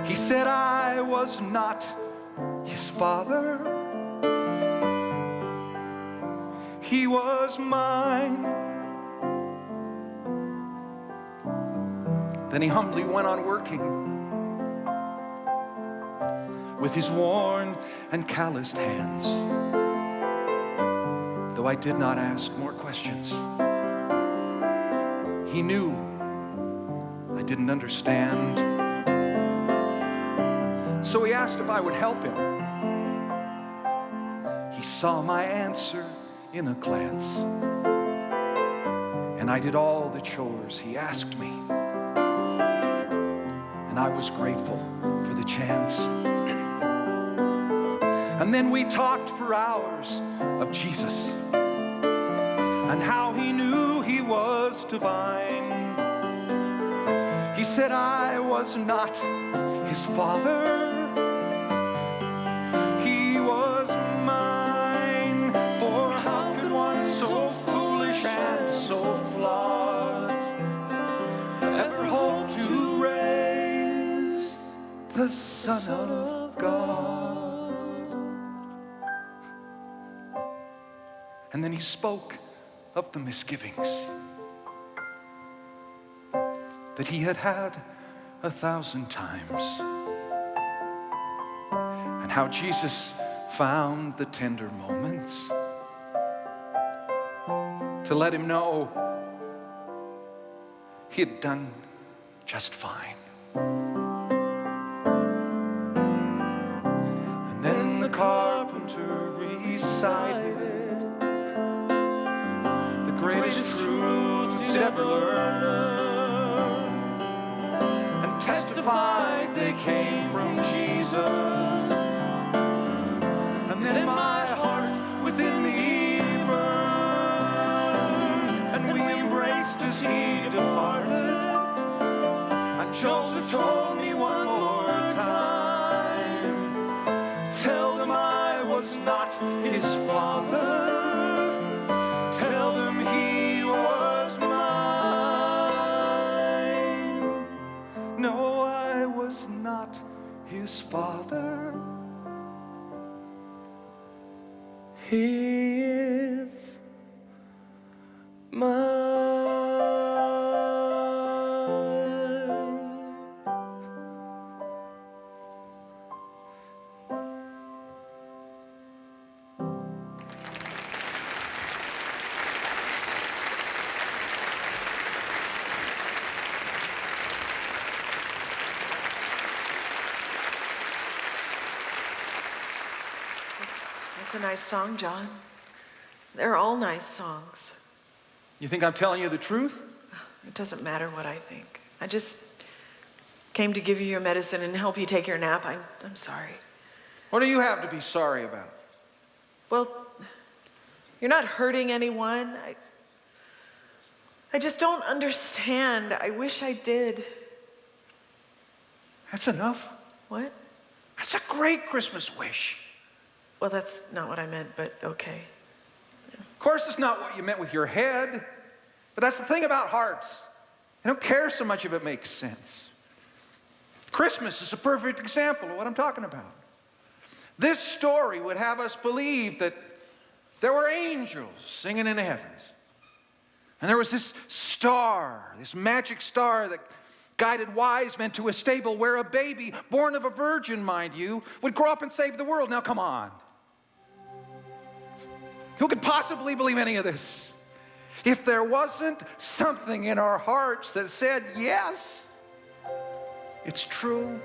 He said, I was not his father. He was mine. Then he humbly went on working with his worn and calloused hands. Though I did not ask more questions, he knew I didn't understand. So he asked if I would help him. He saw my answer in a glance, and I did all the chores he asked me. And I was grateful for the chance. And then we talked for hours of Jesus and how he knew he he was divine. He said I was not his father. He was mine. For how could one so foolish and so flawed ever hope to raise the Son of God? And then he spoke of the misgivings that he had had 1,000 times, and how Jesus found the tender moments to let him know he had done just fine. And then the carpenter recited the greatest truths he'd ever learned, and testified they came from Jesus. And then my heart within me burned, and we embraced as he departed. And Joseph told me one more time, tell them I was not his father. Tell them he was mine. No, I was not his father. He is mine. That's a nice song, John. They're all nice songs. You think I'm telling you the truth? It doesn't matter what I think. I just came to give you your medicine and help you take your nap. I'm sorry. What do you have to be sorry about? Well, you're not hurting anyone. I just don't understand. I wish I did. That's enough. What? That's a great Christmas wish. Well, that's not what I meant, but okay. Of course, it's not what you meant with your head, but that's the thing about hearts. I don't care so much if it makes sense. Christmas is a perfect example of what I'm talking about. This story would have us believe that there were angels singing in the heavens. And there was this star, this magic star that guided wise men to a stable where a baby, born of a virgin, mind you, would grow up and save the world. Now, come on. Who could possibly believe any of this? If there wasn't something in our hearts that said, yes, it's true.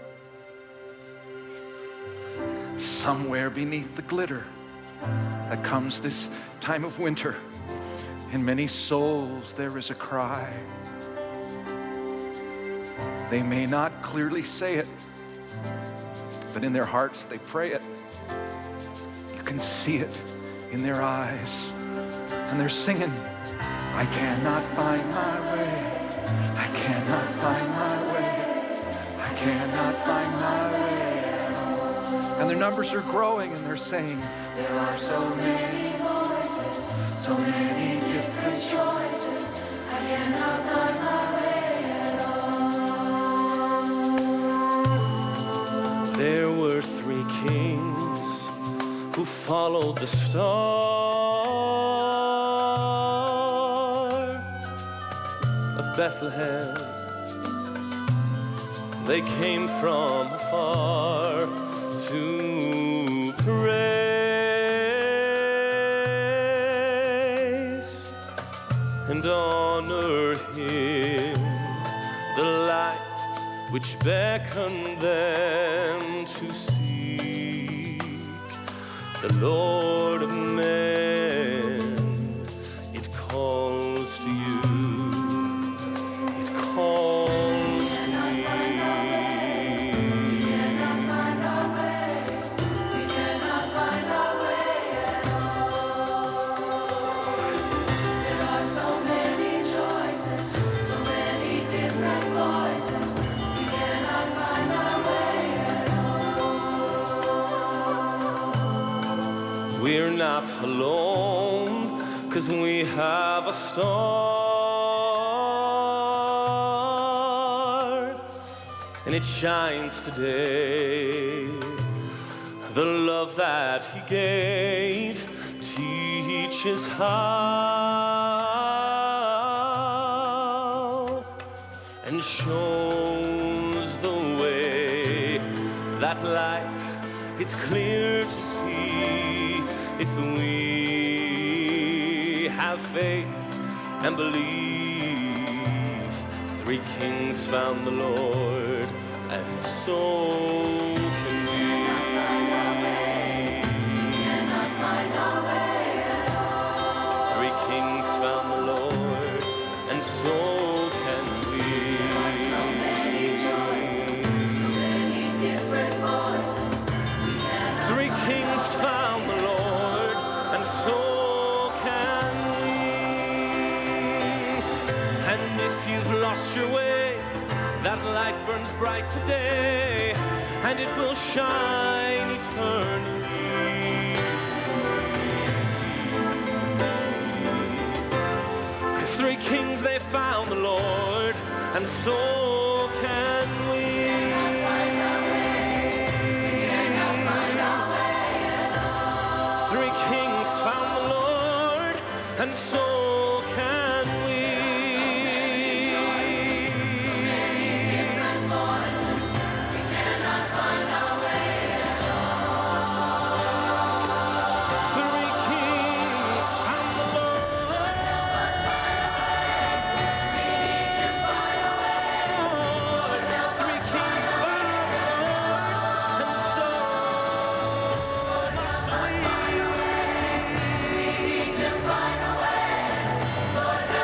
Somewhere beneath the glitter that comes this time of winter, in many souls there is a cry. They may not clearly say it, but in their hearts they pray it. You can see it in their eyes, and they're singing, I cannot find my way, I cannot find my way, I cannot find my way. And their numbers are growing, and they're saying, there are so many voices, so many different choices, I cannot find my way at all. There were 3 kings who followed the star of Bethlehem. They came from afar to praise and honor him, the light which beckoned them to seek the Lord of men. It calls to you, it calls to me. We cannot find our way, we cannot find our way at all. There are so many we're not alone, 'cause we have a star, and it shines today. The love that he gave teaches how, and shows the way. That light is clear to see if we have faith and believe. 3 kings found the Lord, and so can we. Three kings found the Lord, and so can we. So many choices, so many different voices. 3 kings found the Lord, and so can we. And if you've lost your way, that light burns bright today, and it will shine eternally. 'Cause 3 kings, they found the Lord, and so can we. Three kings found the Lord, and so can we. Three kings found the Lord. Three kings found the Lord, and so must we. Three kings found the Lord, and so must we.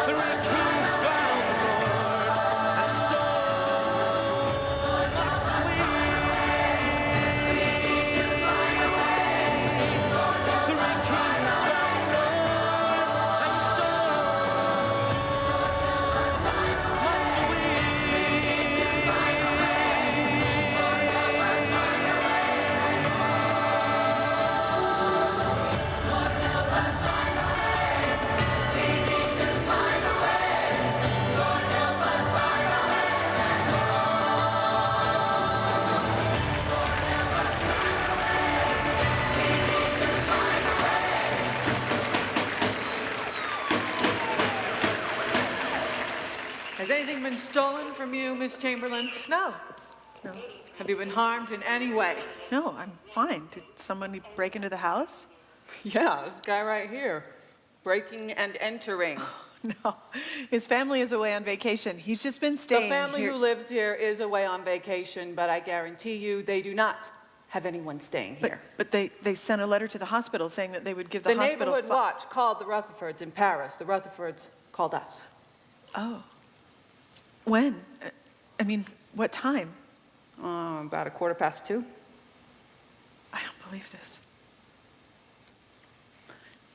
Three kings found the Lord, and so Has anything been stolen from you, Miss Chamberlain? No, no, Have you been harmed in any way? no, I'm fine. Did somebody break into the house? Yeah, this guy right here. Breaking and entering. No, his family is away on vacation. He's just been The staying family here. who lives here is away on vacation, but I guarantee you they do not have anyone staying here. But they sent a letter to the hospital saying that they would give the The hospital. neighborhood watch called the Rutherfords in Paris. The Rutherfords called us. Oh. When? I mean, what time? About 2:15. I don't believe this.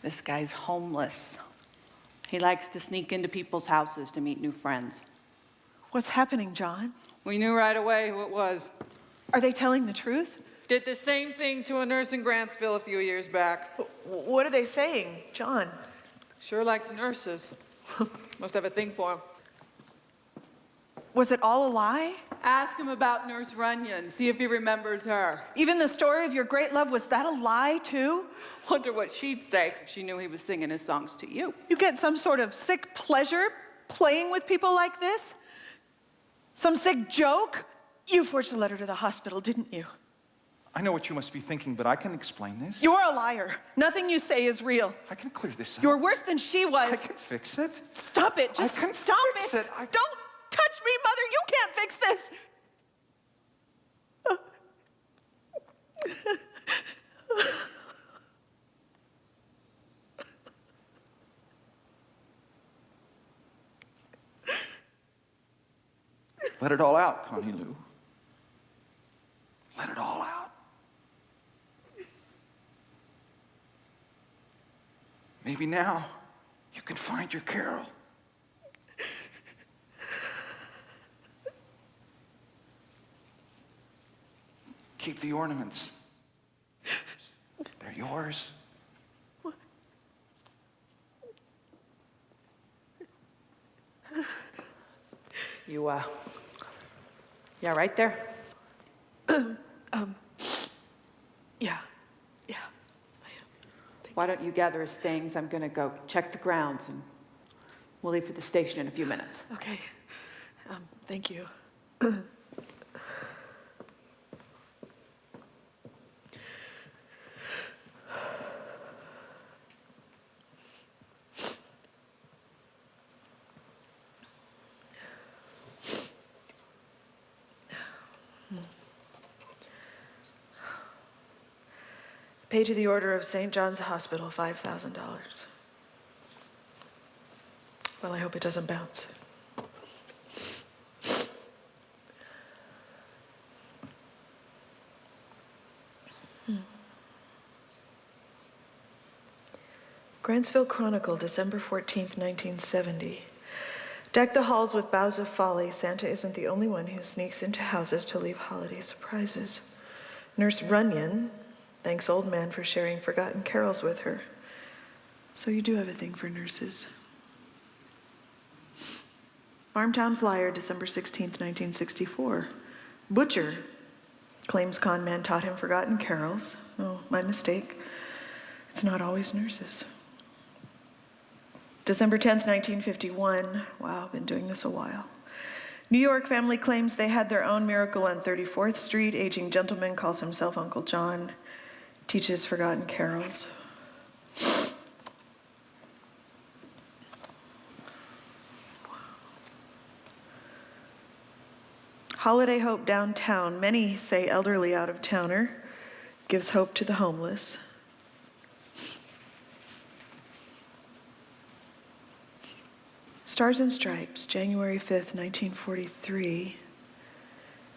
This guy's homeless. He likes to sneak into people's houses to meet new friends. What's happening, John? We knew right away who it was. Are they telling the truth? Did the same thing to a nurse in Grantsville a few years back. What are they saying, John? Sure likes nurses. Must have a thing for him. Was it all a lie? Ask him about Nurse Runyon. See if he remembers her. Even the story of your great love, was that a lie too? Wonder what she'd say if she knew he was singing his songs to you. You get some sort of sick pleasure playing with people like this? Some sick joke? You forged a letter to the hospital, didn't you? I know what you must be thinking, but I can explain this. You're a liar. Nothing you say is real. I can clear this up. You're worse than she was. I can fix it. Stop it. Just I can stop fix it. it. Don't touch me, Mother. You can't fix this. Let it all out, Connie Lou. Let it all out. Maybe now you can find your Carol. Keep the ornaments. They're yours. Yeah, right there? Yeah. Why don't you gather his things? I'm gonna go check the grounds, and we'll leave for the station in a few minutes. Okay. Thank you. Pay to the Order of St. John's Hospital $5,000. Well, I hope it doesn't bounce. Grantsville Chronicle, December 14th, 1970. Deck the halls with boughs of folly. Santa isn't the only one who sneaks into houses to leave holiday surprises. Nurse Runyon thanks old man for sharing forgotten carols with her. So you do have a thing for nurses. Farmtown Flyer, December 16th, 1964. Butcher claims con man taught him forgotten carols. Oh, my mistake. It's not always nurses. December 10th, 1951. Wow, been doing this a while. New York family claims they had their own miracle on 34th Street. Aging gentleman calls himself Uncle John. Teaches forgotten carols. Holiday Hope downtown. Many say elderly out-of-towner gives hope to the homeless. Stars and Stripes, January 5th, 1943.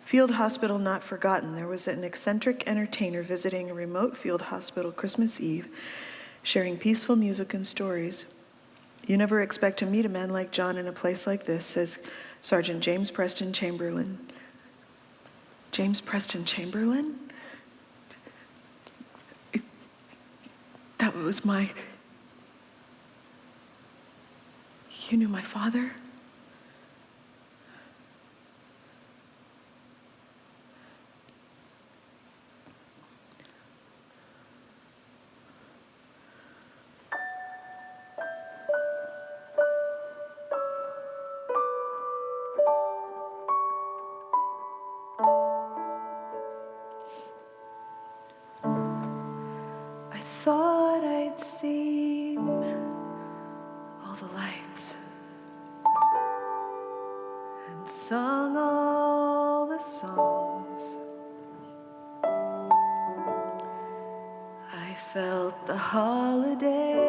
Field Hospital Not Forgotten. There was an eccentric entertainer visiting a remote field hospital Christmas Eve, sharing peaceful music and stories. You never expect to meet a man like John in a place like this, says Sergeant James Preston Chamberlain. James Preston Chamberlain? That was my... You knew my father? I thought I'd seen all the lights and sung all the songs. I felt the holiday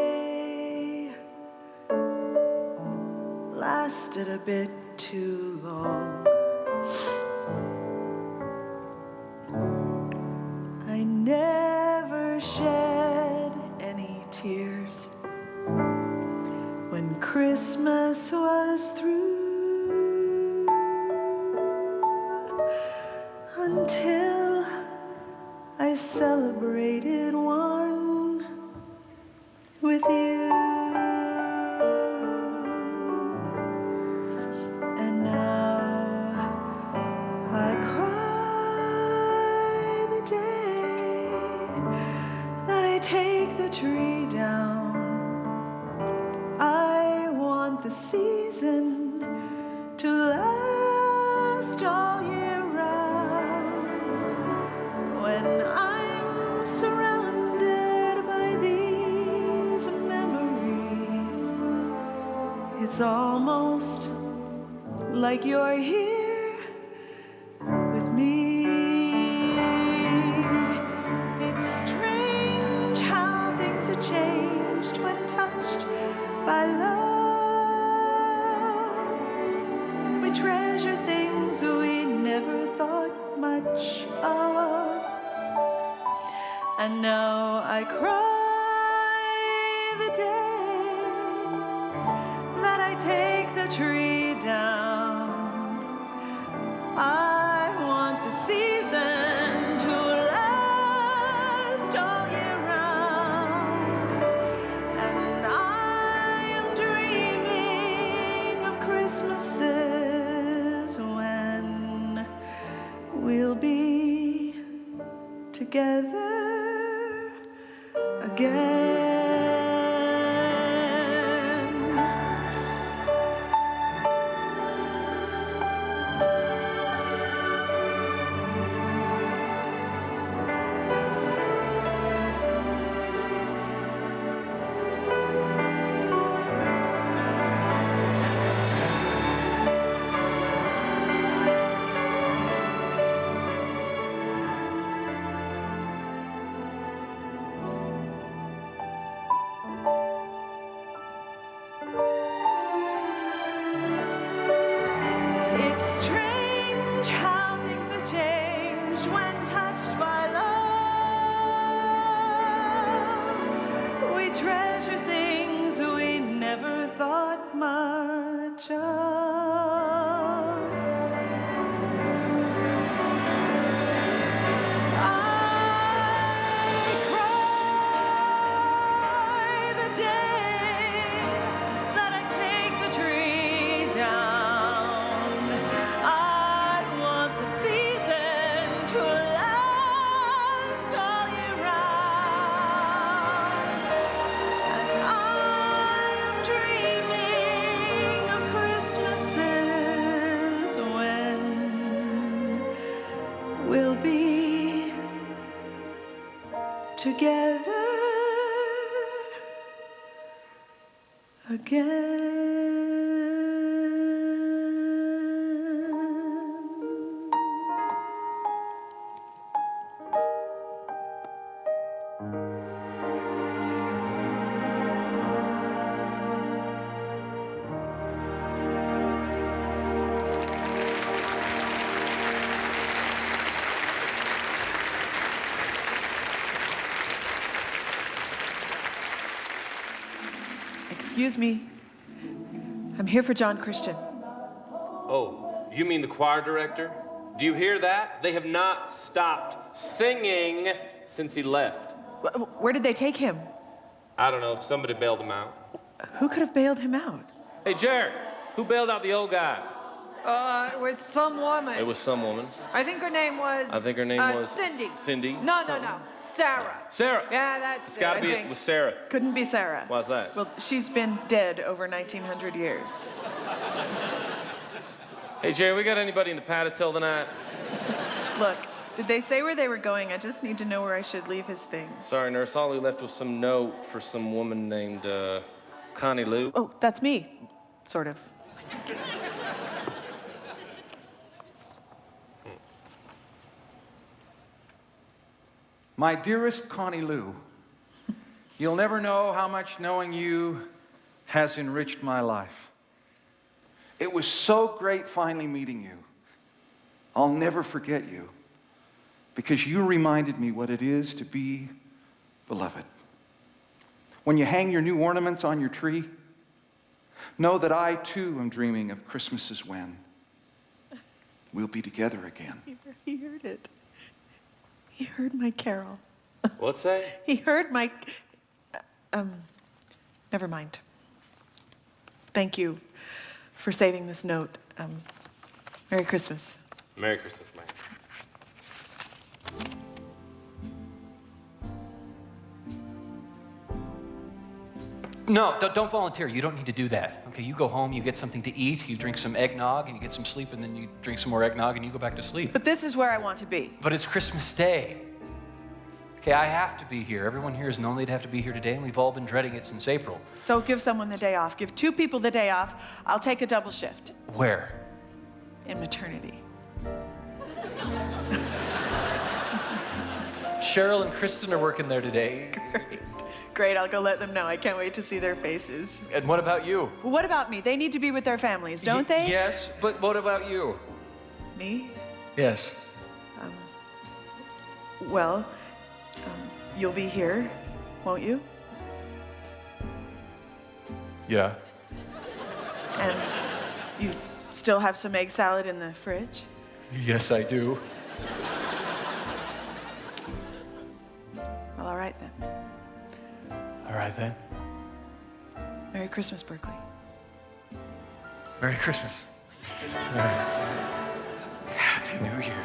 lasted a bit too long. I never shed any tears when Christmas was through, until I celebrated one with you. And now I cry the day that I take the tree down. I want the season to last all year round. When I'm surrounded by these memories, it's almost like you're here with me. It's strange how things are changed when touched by love. We treasure things we never thought much of. And now I cry the day that I take the tree down. I want the season to last all year round. And I am dreaming of Christmases together again. It's strange how things are changed when touched by love. We treasure things we never thought much of. I cry the day that I take the tree down. I want the season to last all year round. And I'm dreaming of Christmases when we'll be together again. Excuse me. I'm here for John Christian. Oh, you mean the choir director? Do you hear that? They have not stopped singing since he left. Where did they take him? I don't know, somebody bailed him out. Who could have bailed him out? Hey, Jared, who bailed out the old guy? It was some woman. It was some woman. I think her name was... Cindy. Cindy? No. Sarah. Sarah. Yeah, that's It's gotta it, I be, think. it was Sarah. Couldn't be Sarah. Why's that? Well, she's been dead over 1900 years. Hey, Jerry, we got anybody in the pad at till tonight? Look, did they say where they were going? I just need to know where I should leave his things. Sorry, nurse. All he left was some note for some woman named Connie Lou. Oh, that's me. Sort of. My dearest Connie Lou, you'll never know how much knowing you has enriched my life. It was so great finally meeting you. I'll never forget you because you reminded me what it is to be beloved. When you hang your new ornaments on your tree, know that I too am dreaming of Christmases when we'll be together again. He heard it. He heard my carol. What's that? He heard my... never mind. Thank you for saving this note. Merry Christmas. Merry Christmas, man. No, don't volunteer. You don't need to do that. Okay, you go home, you get something to eat, you drink some eggnog, and you get some sleep, and then you drink some more eggnog, and you go back to sleep. But this is where I want to be. But it's Christmas Day. Okay, I have to be here. Everyone here is known they'd have to be here today, and we've all been dreading it since April. So give someone the day off. Give 2 people the day off. I'll take a double shift. Where? In maternity. Cheryl and Kristen are working there today. Great, I'll go let them know. I can't wait to see their faces. And what about you? Well, what about me? They need to be with their families, don't they? Yes, but what about you? Me? Yes. Well, you'll be here, won't you? Yeah. And you still have some egg salad in the fridge? Yes, I do. Well, all right then. All right, then. Merry Christmas, Berkeley. Merry Christmas. All right. Happy New Year.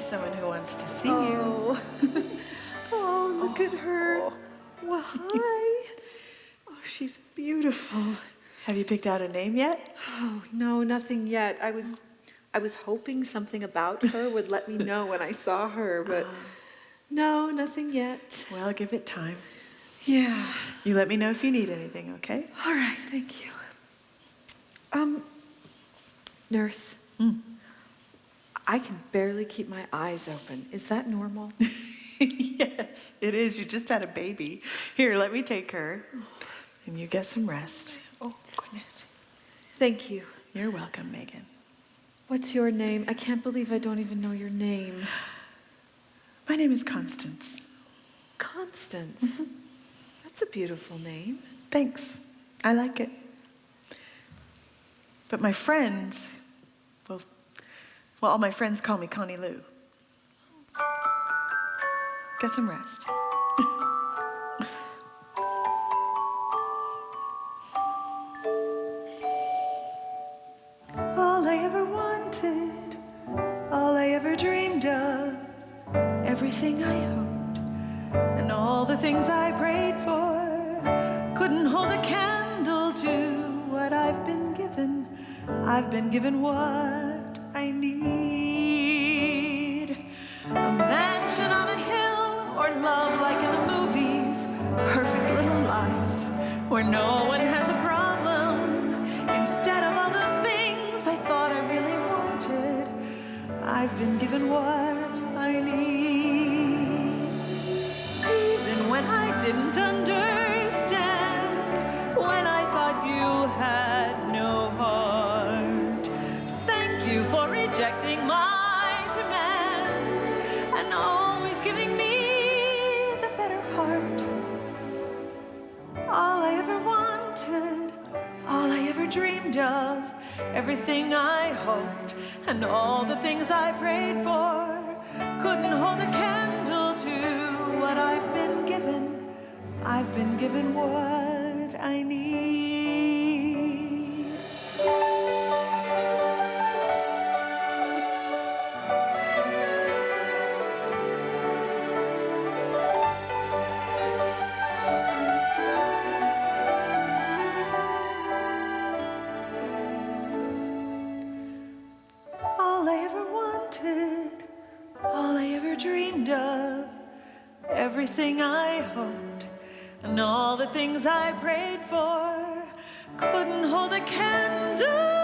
have someone who wants to see Oh. Oh, look at her. Well, hi. Oh, she's beautiful. you. Have you picked out a name yet? Oh, no, nothing yet. I was hoping something about her would let me know when I saw her, but no, nothing yet. Well, give it time. Yeah. You let me know if you need anything, okay? All right, thank you. Nurse, I can barely keep my eyes open. Is that normal? Yes, it is. You just had a baby. Here, let me take her. And you get some rest. Oh, goodness. Thank you. You're welcome, Megan. What's your name? I can't believe I don't even know your name. My name is Constance. Constance. That's a beautiful name. Thanks. I like it. But my friends, well, all my friends call me Connie Lou. Get some rest. All I ever wanted, all I ever dreamed of, everything I hoped, and all the things I prayed for, couldn't hold a candle to what I've been given. I've been given what I need. A mansion on a hill, or love like in the movies, perfect little lives where no one has a problem. Instead of all those things I thought I really wanted, I've been given what I need. Even when I didn't understand, when I thought you had no heart. Thank you for rejecting my demands and always giving me the better part. All I ever wanted, all I ever dreamed of, everything I hoped, and all the things I prayed for, couldn't hold a candle to what I've been given. I've been given what I need. All I ever wanted, all I ever dreamed of, everything I hoped, and all the things I prayed for, couldn't hold a candle